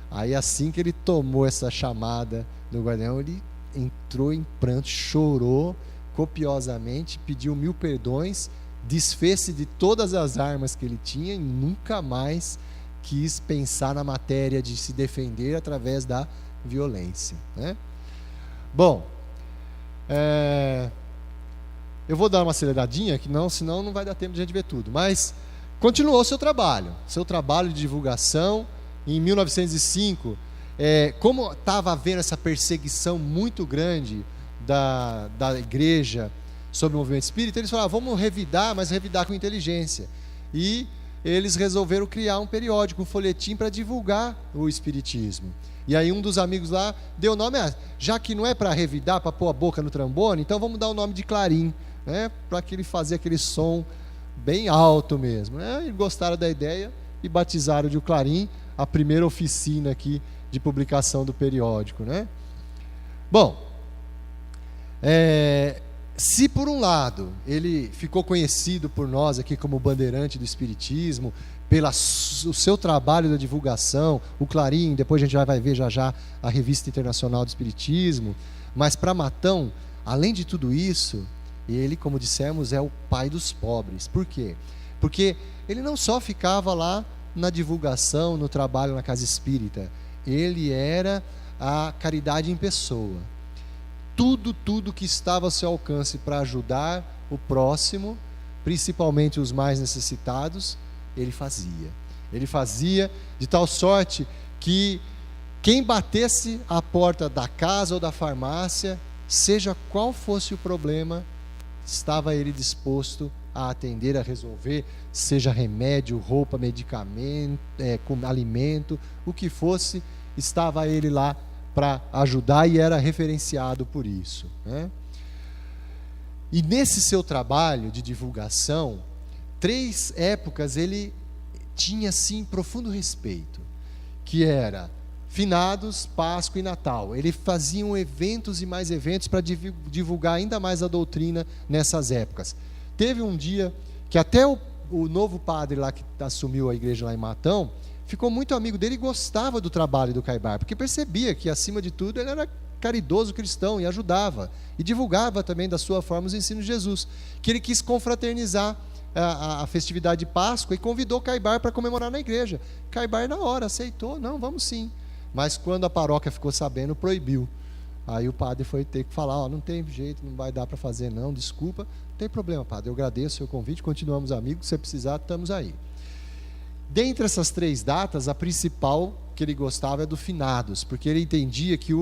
Speaker 2: Aí assim que ele tomou essa chamada do guardião, ele entrou em pranto, chorou copiosamente, pediu 1000 perdões, desfez-se de todas as armas que ele tinha e nunca mais quis pensar na matéria de se defender através da violência, né? Bom, eu vou dar uma aceleradinha, senão não vai dar tempo de a gente ver tudo, mas continuou o seu trabalho de divulgação. Em 1905, como estava havendo essa perseguição muito grande da igreja sobre o movimento espírita, eles falaram, vamos revidar, mas revidar com inteligência. E eles resolveram criar um periódico, um folhetim para divulgar o espiritismo. E aí um dos amigos lá deu o nome, já que não é para revidar, para pôr a boca no trombone, então vamos dar o nome de Clarim, né, para que ele fazer aquele som bem alto mesmo, né? E gostaram da ideia e batizaram de Clarim, a primeira oficina aqui de publicação do periódico, né? Bom, se por um lado ele ficou conhecido por nós aqui como bandeirante do espiritismo, pelo seu trabalho da divulgação, o Clarim, depois a gente já vai ver já a Revista Internacional do Espiritismo, mas para Matão, além de tudo isso, ele, como dissemos, é o pai dos pobres. Por quê? Porque ele não só ficava lá na divulgação, no trabalho na casa espírita, ele era a caridade em pessoa. Tudo que estava ao seu alcance para ajudar o próximo, principalmente os mais necessitados, ele fazia de tal sorte que quem batesse à porta da casa ou da farmácia, seja qual fosse o problema, estava ele disposto a atender, a resolver, seja remédio, roupa, medicamento, alimento, o que fosse, estava ele lá para ajudar e era referenciado por isso, né? E nesse seu trabalho de divulgação, 3 épocas ele tinha assim profundo respeito, que era Finados, Páscoa e Natal. Ele fazia eventos e mais eventos para divulgar ainda mais a doutrina nessas épocas. Teve um dia que até o novo padre lá que assumiu a igreja lá em Matão ficou muito amigo dele e gostava do trabalho do Caibar, porque percebia que acima de tudo ele era caridoso cristão e ajudava e divulgava também da sua forma os ensinos de Jesus, que ele quis confraternizar a festividade de Páscoa e convidou Caibar para comemorar na igreja. Caibar na hora aceitou, não, vamos sim, mas quando a paróquia ficou sabendo, proibiu, Aí o padre foi ter que falar, não tem jeito, não vai dar para fazer não, desculpa. Não tem problema, padre, eu agradeço o seu convite, continuamos amigos, se você precisar, estamos aí. Dentre essas 3 datas, a principal que ele gostava é do finados, porque ele entendia que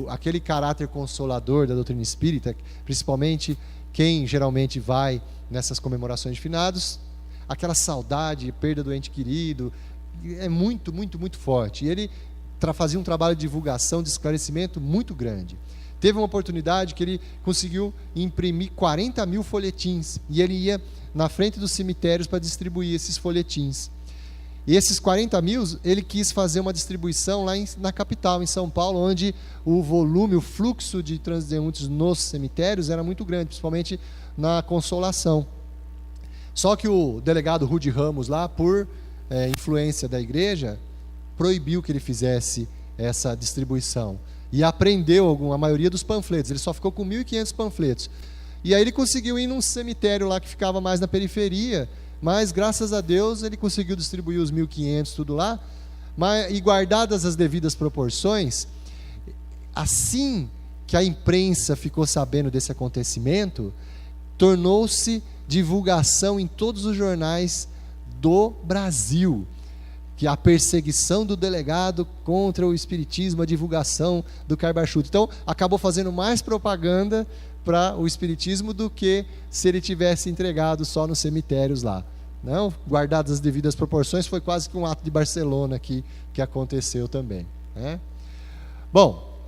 Speaker 2: aquele caráter consolador da doutrina espírita, principalmente quem geralmente vai nessas comemorações de finados, aquela saudade, perda do ente querido, é muito, muito, muito forte. E ele fazia um trabalho de divulgação, de esclarecimento muito grande. Teve uma oportunidade que ele conseguiu imprimir 40 mil folhetins, e ele ia na frente dos cemitérios para distribuir esses folhetins. E esses 40 mil, ele quis fazer uma distribuição lá na capital, em São Paulo, onde o volume, o fluxo de transeuntes nos cemitérios era muito grande, principalmente na Consolação. Só que o delegado Rudy Ramos lá, por influência da igreja, proibiu que ele fizesse essa distribuição. E apreendeu a maioria dos panfletos, ele só ficou com 1.500 panfletos. E aí ele conseguiu ir num cemitério lá que ficava mais na periferia, mas graças a Deus ele conseguiu distribuir os 1.500 tudo lá, e guardadas as devidas proporções, assim que a imprensa ficou sabendo desse acontecimento, tornou-se divulgação em todos os jornais do Brasil, que a perseguição do delegado contra o espiritismo, a divulgação do Carbachuto. Então acabou fazendo mais propaganda para o espiritismo do que se ele tivesse entregado só nos cemitérios lá. Não, guardadas as devidas proporções, foi quase que um ato de Barcelona aqui que aconteceu também, né? Bom,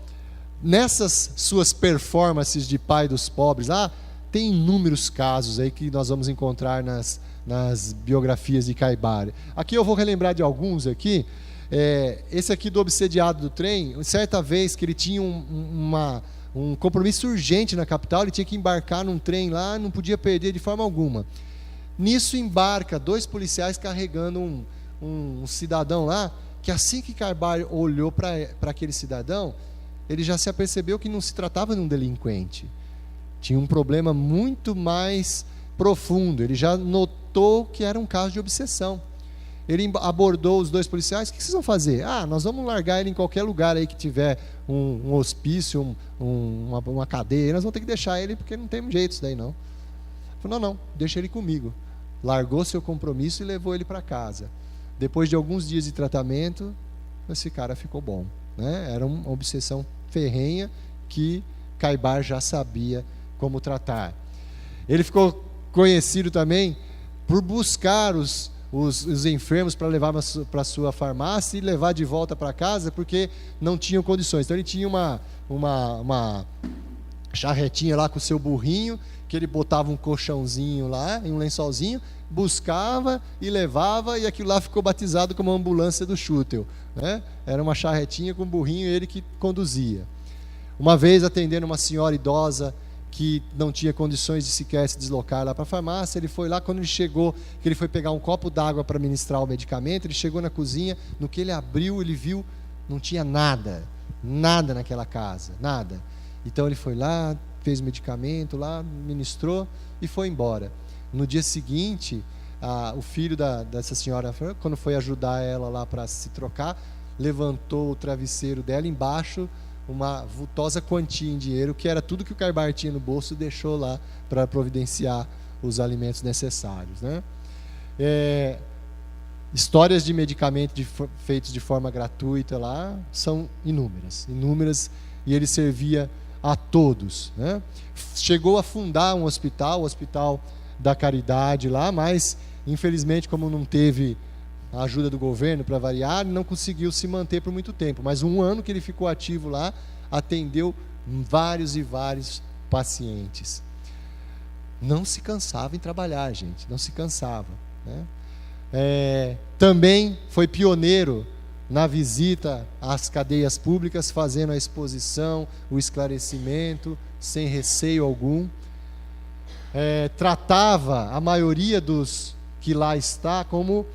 Speaker 2: nessas suas performances de pai dos pobres lá, tem inúmeros casos aí que nós vamos encontrar nas biografias de Caibar. Aqui eu vou relembrar de alguns aqui. Esse aqui do obsediado do trem, certa vez que ele tinha um compromisso urgente na capital, ele tinha que embarcar num trem lá, não podia perder de forma alguma. Nisso embarca 2 policiais carregando um cidadão lá, que assim que Caibar olhou para aquele cidadão, ele já se apercebeu que não se tratava de um delinquente. Tinha um problema muito mais profundo, ele já notou que era um caso de obsessão. Ele abordou os 2 policiais, o que vocês vão fazer? Nós vamos largar ele em qualquer lugar aí que tiver um hospício, uma cadeia, nós vamos ter que deixar ele porque não tem jeito isso daí não. Ele falou, não, deixa ele comigo. Largou seu compromisso e levou ele para casa. Depois de alguns dias de tratamento, esse cara ficou bom, né? Era uma obsessão ferrenha que Caibar já sabia como tratar. Ele ficou conhecido também por buscar os enfermos para levar para a sua farmácia e levar de volta para casa porque não tinham condições. Então ele tinha uma charretinha lá com o seu burrinho, que ele botava um colchãozinho lá, em um lençolzinho, buscava e levava, e aquilo lá ficou batizado como a ambulância do Schutel, né? Era uma charretinha com um burrinho, ele que conduzia. Uma vez atendendo uma senhora idosa que não tinha condições de sequer se deslocar lá para a farmácia, ele foi lá, quando ele chegou, que ele foi pegar um copo d'água para ministrar o medicamento, ele chegou na cozinha, no que ele abriu, ele viu, não tinha nada naquela casa, nada. Então ele foi lá, fez o medicamento lá, ministrou e foi embora. No dia seguinte, o filho dessa senhora, quando foi ajudar ela lá para se trocar, levantou o travesseiro dela, embaixo uma vultosa quantia em dinheiro, que era tudo que o Caibar tinha no bolso, e deixou lá para providenciar os alimentos necessários, né? Histórias de medicamentos feitos de forma gratuita lá são inúmeras, e ele servia a todos, né? Chegou a fundar um hospital, o Hospital da Caridade lá, mas infelizmente, como não teve a ajuda do governo para variar, não conseguiu se manter por muito tempo, mas um ano que ele ficou ativo lá, atendeu vários e vários pacientes. Não se cansava em trabalhar, gente, não se cansava, né? Também foi pioneiro na visita às cadeias públicas, fazendo a exposição, o esclarecimento, sem receio algum. Tratava a maioria dos que lá está como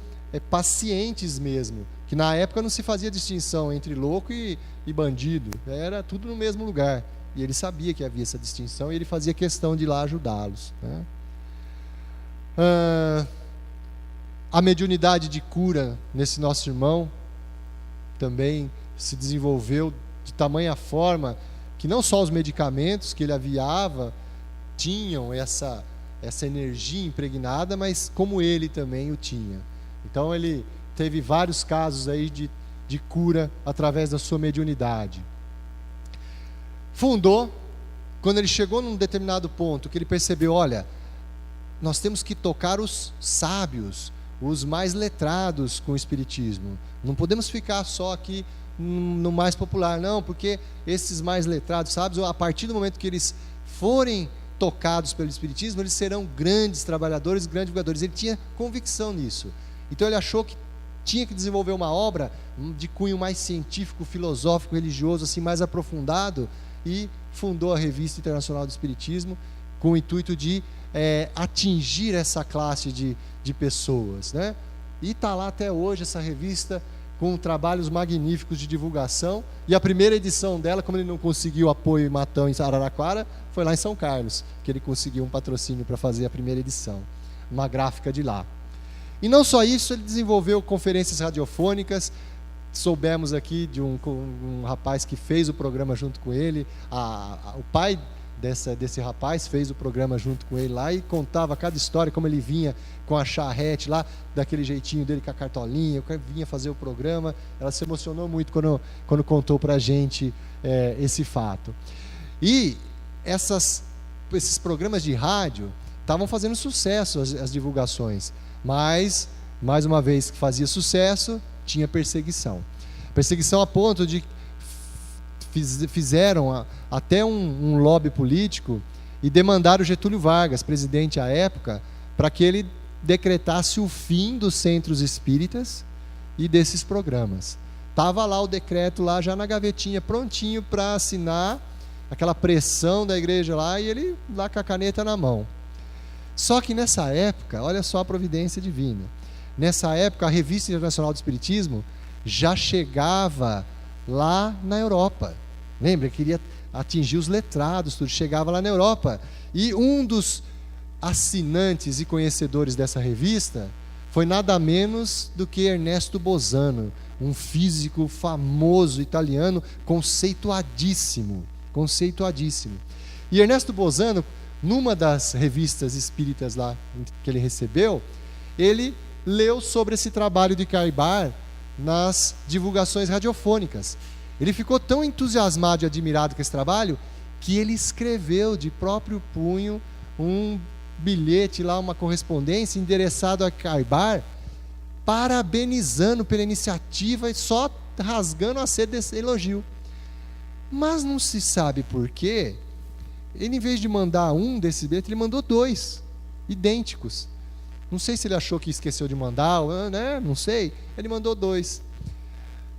Speaker 2: pacientes mesmo, que na época não se fazia distinção entre louco e bandido, era tudo no mesmo lugar, e ele sabia que havia essa distinção, e ele fazia questão de ir lá ajudá-los, né? A mediunidade de cura nesse nosso irmão também se desenvolveu de tamanha forma que não só os medicamentos que ele aviava tinham essa energia impregnada, mas como ele também o tinha. Então ele teve vários casos aí de cura através da sua mediunidade. Fundou, quando ele chegou num determinado ponto, que ele percebeu, olha, nós temos que tocar os sábios, os mais letrados com o Espiritismo. Não podemos ficar só aqui no mais popular, não, porque esses mais letrados, sábios, a partir do momento que eles forem tocados pelo Espiritismo, eles serão grandes trabalhadores, grandes divulgadores. Ele tinha convicção nisso. Então ele achou que tinha que desenvolver uma obra de cunho mais científico, filosófico, religioso, assim, mais aprofundado, e fundou a Revista Internacional do Espiritismo com o intuito de atingir essa classe de pessoas, né? E está lá até hoje essa revista com trabalhos magníficos de divulgação, e a primeira edição dela, como ele não conseguiu apoio em Matão, em Araraquara, foi lá em São Carlos, que ele conseguiu um patrocínio para fazer a primeira edição, uma gráfica de lá. E não só isso, ele desenvolveu conferências radiofônicas. Soubemos aqui de um rapaz que fez o programa junto com ele, o pai desse rapaz fez o programa junto com ele lá e contava cada história, como ele vinha com a charrete lá, daquele jeitinho dele com a cartolinha, vinha fazer o programa. Ela se emocionou muito quando contou para a gente esse fato. E esses programas de rádio estavam fazendo sucesso, as divulgações, mas, mais uma vez que fazia sucesso, tinha perseguição. Perseguição a ponto de fizeram até um lobby político e demandaram Getúlio Vargas, presidente à época, para que ele decretasse o fim dos centros espíritas e desses programas. Estava lá o decreto, lá já na gavetinha, prontinho para assinar, aquela pressão da igreja lá, e ele lá com a caneta na mão. Só que nessa época, olha só a providência divina, nessa época a Revista Internacional do Espiritismo já chegava lá na Europa. Lembra? Queria atingir os letrados, tudo. Chegava lá na Europa. E um dos assinantes e conhecedores dessa revista foi nada menos do que Ernesto Bosano, um físico famoso italiano, conceituadíssimo. E Ernesto Bosano, numa das revistas espíritas lá que ele recebeu, ele leu sobre esse trabalho de Caibar nas divulgações radiofônicas. Ele ficou tão entusiasmado e admirado com esse trabalho que ele escreveu de próprio punho um bilhete lá, uma correspondência endereçado a Caibar, parabenizando pela iniciativa e só rasgando a seda desse elogio. Mas não se sabe por quê, ele, em vez de mandar um desses bilhetes, ele mandou 2 idênticos. Não sei se ele achou que esqueceu de mandar, né? Não sei. Ele mandou 2.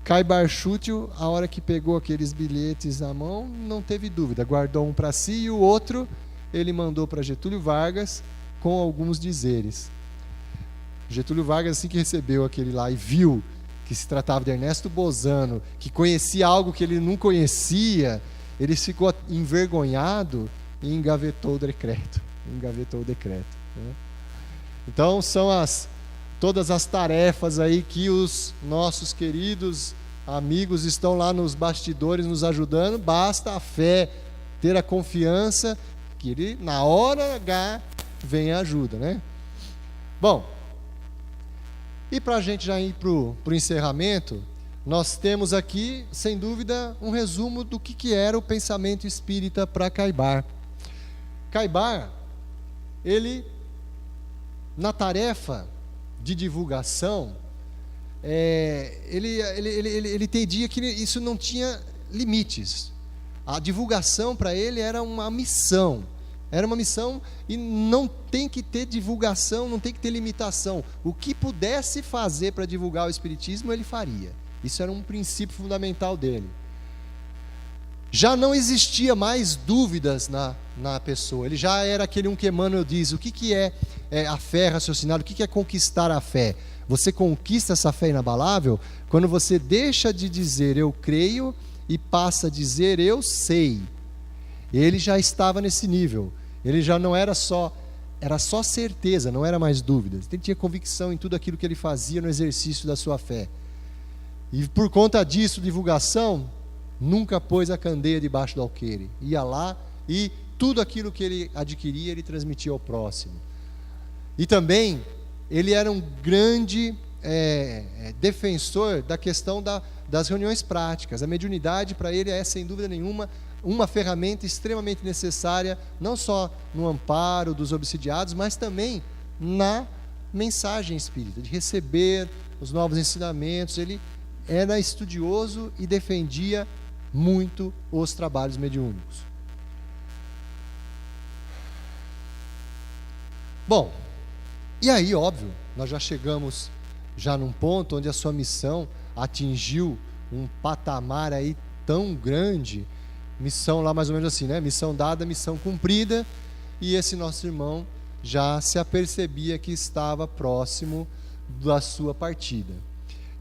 Speaker 2: Caibar Chútil, a hora que pegou aqueles bilhetes na mão, não teve dúvida. Guardou um para si e o outro ele mandou para Getúlio Vargas com alguns dizeres. Getúlio Vargas, assim que recebeu aquele lá e viu que se tratava de Ernesto Bosano, que conhecia algo que ele não conhecia, ele ficou envergonhado e engavetou o decreto. Né? Então são todas as tarefas aí que os nossos queridos amigos estão lá nos bastidores nos ajudando. Basta a fé, ter a confiança que ele, na hora H, vem a ajuda, né? Bom, e para a gente já ir para o encerramento, nós temos aqui, sem dúvida, um resumo do que era o pensamento espírita para Caibar. Caibar, ele, na tarefa de divulgação, ele entendia que isso não tinha limites. A divulgação para ele era uma missão. E não tem que ter divulgação, não tem que ter limitação. O que pudesse fazer para divulgar o Espiritismo, ele faria. Isso era um princípio fundamental dele. Já não existia mais dúvidas na pessoa. Ele já era aquele que Emmanuel diz. O que é a fé raciocinada? O que é conquistar a fé? Você conquista essa fé inabalável quando você deixa de dizer eu creio e passa a dizer eu sei. Ele já estava nesse nível. Ele já não era só certeza, não era mais dúvida. Ele tinha convicção em tudo aquilo que ele fazia no exercício da sua fé. E por conta disso, divulgação, nunca pôs a candeia debaixo do alqueire. Ia lá e tudo aquilo que ele adquiria, ele transmitia ao próximo. E também, ele era um grande defensor da questão das reuniões práticas. A mediunidade, para ele, é, sem dúvida nenhuma, uma ferramenta extremamente necessária, não só no amparo dos obsidiados, mas também na mensagem espírita, de receber os novos ensinamentos. Ele era estudioso e defendia muito os trabalhos mediúnicos. Bom, e aí, óbvio, nós já chegamos num ponto onde a sua missão atingiu um patamar aí tão grande, missão lá mais ou menos assim, né? Missão dada, missão cumprida, e esse nosso irmão já se apercebia que estava próximo da sua partida.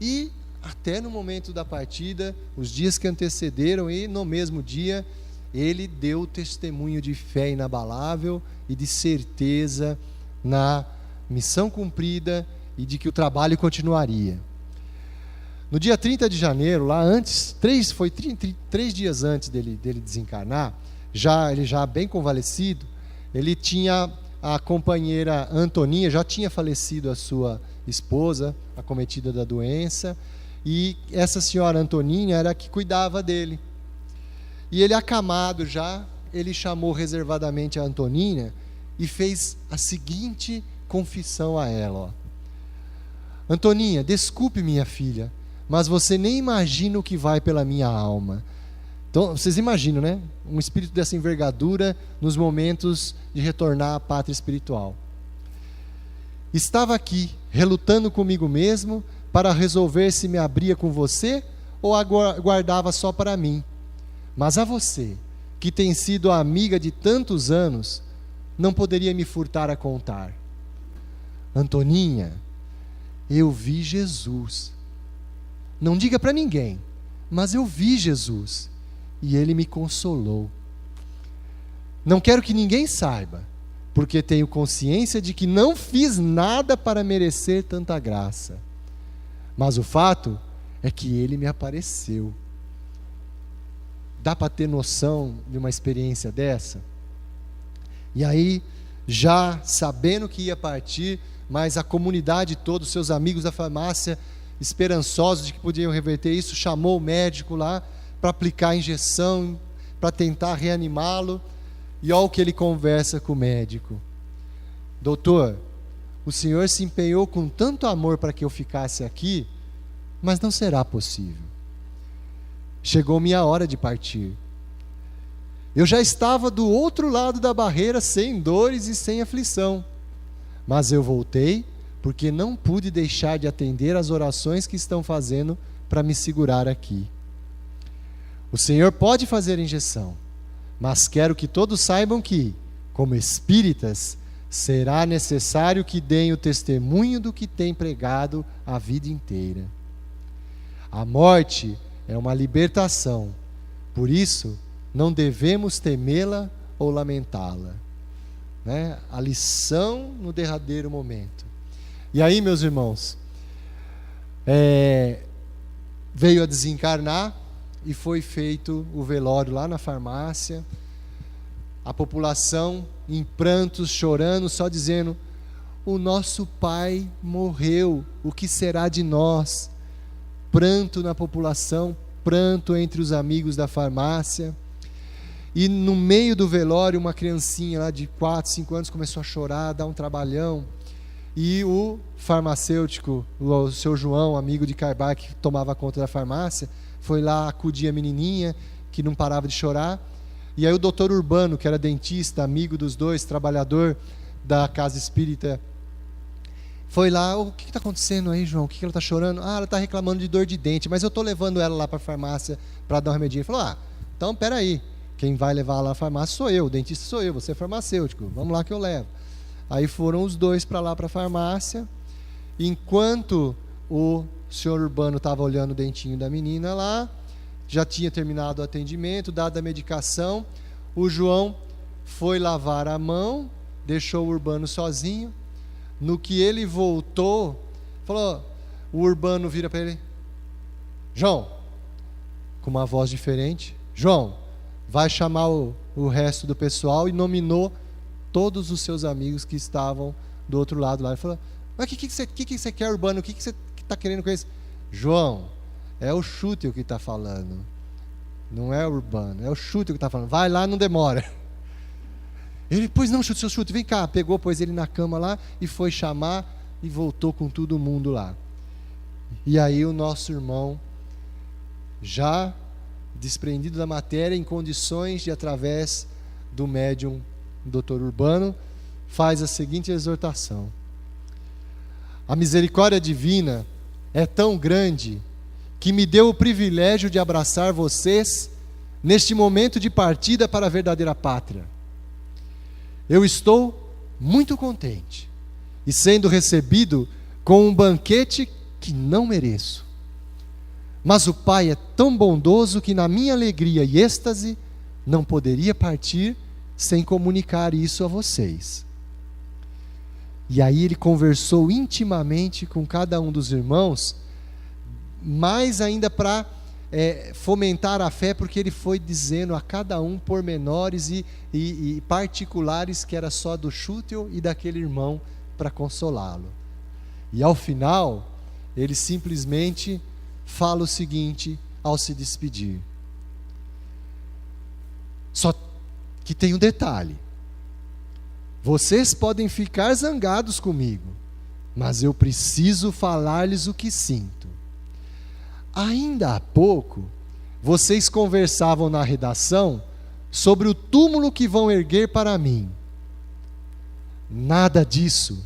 Speaker 2: E até no momento da partida, os dias que antecederam, e no mesmo dia, ele deu testemunho de fé inabalável e de certeza na missão cumprida e de que o trabalho continuaria. No dia 30 de janeiro, lá antes, 3 dias antes dele desencarnar, ele já bem convalescido, ele tinha a companheira Antoninha, já tinha falecido a sua esposa, acometida da doença, e essa senhora Antoninha era a que cuidava dele. E ele, acamado já, ele chamou reservadamente a Antoninha e fez a seguinte confissão a ela: ó: Antoninha, desculpe minha filha, mas você nem imagina o que vai pela minha alma. Então, vocês imaginam, né? Um espírito dessa envergadura nos momentos de retornar à pátria espiritual. Estava aqui, relutando comigo mesmo, para resolver se me abria com você ou aguardava só para mim. Mas a você, que tem sido a amiga de tantos anos, não poderia me furtar a contar. Antoninha, eu vi Jesus. Não diga para ninguém, mas eu vi Jesus e ele me consolou. Não quero que ninguém saiba, porque tenho consciência de que não fiz nada para merecer tanta graça. Mas o fato é que ele me apareceu. Dá para ter noção de uma experiência dessa? E aí, já sabendo que ia partir, mas a comunidade toda, os seus amigos da farmácia, esperançosos de que podiam reverter isso, chamou o médico lá para aplicar a injeção, para tentar reanimá-lo. E olha o que ele conversa com o médico: doutor, o senhor se empenhou com tanto amor para que eu ficasse aqui, mas não será possível. Chegou minha hora de partir. Eu já estava do outro lado da barreira, sem dores e sem aflição. Mas eu voltei porque não pude deixar de atender às orações que estão fazendo para me segurar aqui. O Senhor pode fazer a injeção, mas quero que todos saibam que, como espíritas, será necessário que deem o testemunho do que têm pregado a vida inteira. A morte é uma libertação, por isso não devemos temê-la ou lamentá-la. Né? A lição no derradeiro momento. E aí, meus irmãos, veio a desencarnar e foi feito o velório lá na farmácia. A população em prantos, chorando, só dizendo: o nosso pai morreu, o que será de nós? Pranto na população, pranto entre os amigos da farmácia. E no meio do velório, uma criancinha lá de 4, 5 anos começou a chorar, a dar um trabalhão. E o farmacêutico, o seu João, amigo de Carbar, que tomava conta da farmácia, foi lá acudir a menininha, que não parava de chorar. E aí o doutor Urbano, que era dentista, amigo dos dois, trabalhador da casa espírita, foi lá: o que está acontecendo aí, João? O que ela está chorando? Ah, ela está reclamando de dor de dente, mas eu estou levando ela lá para a farmácia para dar um remedinho. Ele falou: então peraí, quem vai levar lá na farmácia sou eu, o dentista sou eu, você é farmacêutico, vamos lá que eu levo. Aí foram os dois para lá para a farmácia. Enquanto o senhor Urbano estava olhando o dentinho da menina lá, já tinha terminado o atendimento, dada a medicação, o João foi lavar a mão, deixou o Urbano sozinho. No que ele voltou, falou, o Urbano vira para ele: João, com uma voz diferente: João, vai chamar o resto do pessoal, e nominou todos os seus amigos que estavam do outro lado lá. Ele falou: mas o que você quer, Urbano? O que você está querendo com isso? João, é o Chútil que está falando, não é o Urbano, é o Chútil que está falando. Vai lá, não demora. Ele: pois não, seu Chútil, vem cá. Pegou, pôs ele na cama lá e foi chamar, e voltou com todo mundo lá. E aí o nosso irmão, já desprendido da matéria, em condições de, através do médium Dr. Urbano, faz a seguinte exortação: a misericórdia divina é tão grande que me deu o privilégio de abraçar vocês neste momento de partida para a verdadeira pátria. Eu estou muito contente e sendo recebido com um banquete que não mereço. Mas o Pai é tão bondoso que na minha alegria e êxtase não poderia partir sem comunicar isso a vocês. E aí ele conversou intimamente com cada um dos irmãos, mais ainda para fomentar a fé, porque ele foi dizendo a cada um pormenores e particulares que era só do Chútil e daquele irmão, para consolá-lo. E ao final, ele simplesmente fala o seguinte ao se despedir: só que tem um detalhe: vocês podem ficar zangados comigo, mas eu preciso falar-lhes o que sinto. Ainda há pouco, vocês conversavam na redação sobre o túmulo que vão erguer para mim. Nada disso.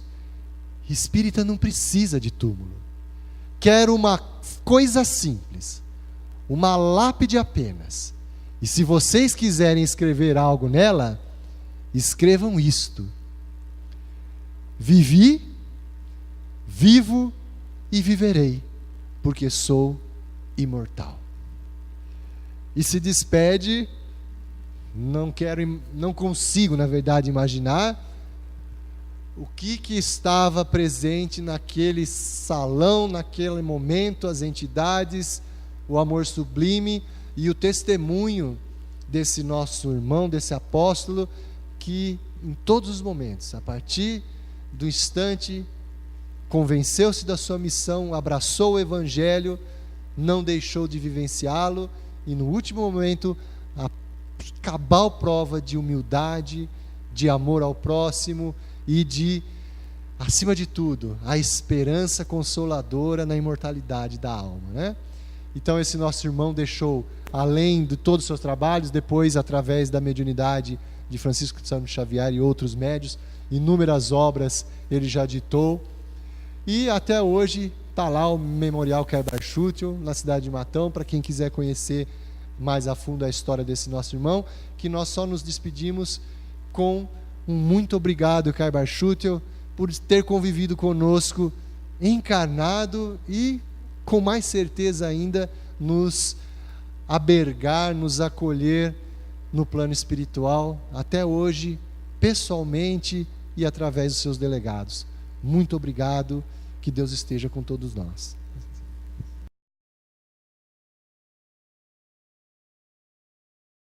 Speaker 2: Espírita não precisa de túmulo. Quero uma coisa simples, uma lápide apenas. E se vocês quiserem escrever algo nela, escrevam isto: vivi, vivo e viverei, porque sou imortal. E se despede. Não consigo, na verdade, imaginar o que estava presente naquele salão, naquele momento, as entidades, o amor sublime e o testemunho desse nosso irmão, desse apóstolo, que em todos os momentos, a partir do instante, convenceu-se da sua missão, abraçou o Evangelho, não deixou de vivenciá-lo, e no último momento, a cabal prova de humildade, de amor ao próximo e de, acima de tudo, a esperança consoladora na imortalidade da alma, né? Então esse nosso irmão deixou, além de todos os seus trabalhos, depois através da mediunidade de Francisco de São Xavier e outros médios, inúmeras obras ele já ditou, e até hoje está lá o Memorial Kerber Chútil, na cidade de Matão, para quem quiser conhecer mais a fundo a história desse nosso irmão, que nós só nos despedimos com um muito obrigado, Kerber Chútil, por ter convivido conosco, encarnado, e com mais certeza ainda nos abergar, nos acolher no plano espiritual, até hoje, pessoalmente e através dos seus delegados. Muito obrigado, que Deus esteja com todos nós.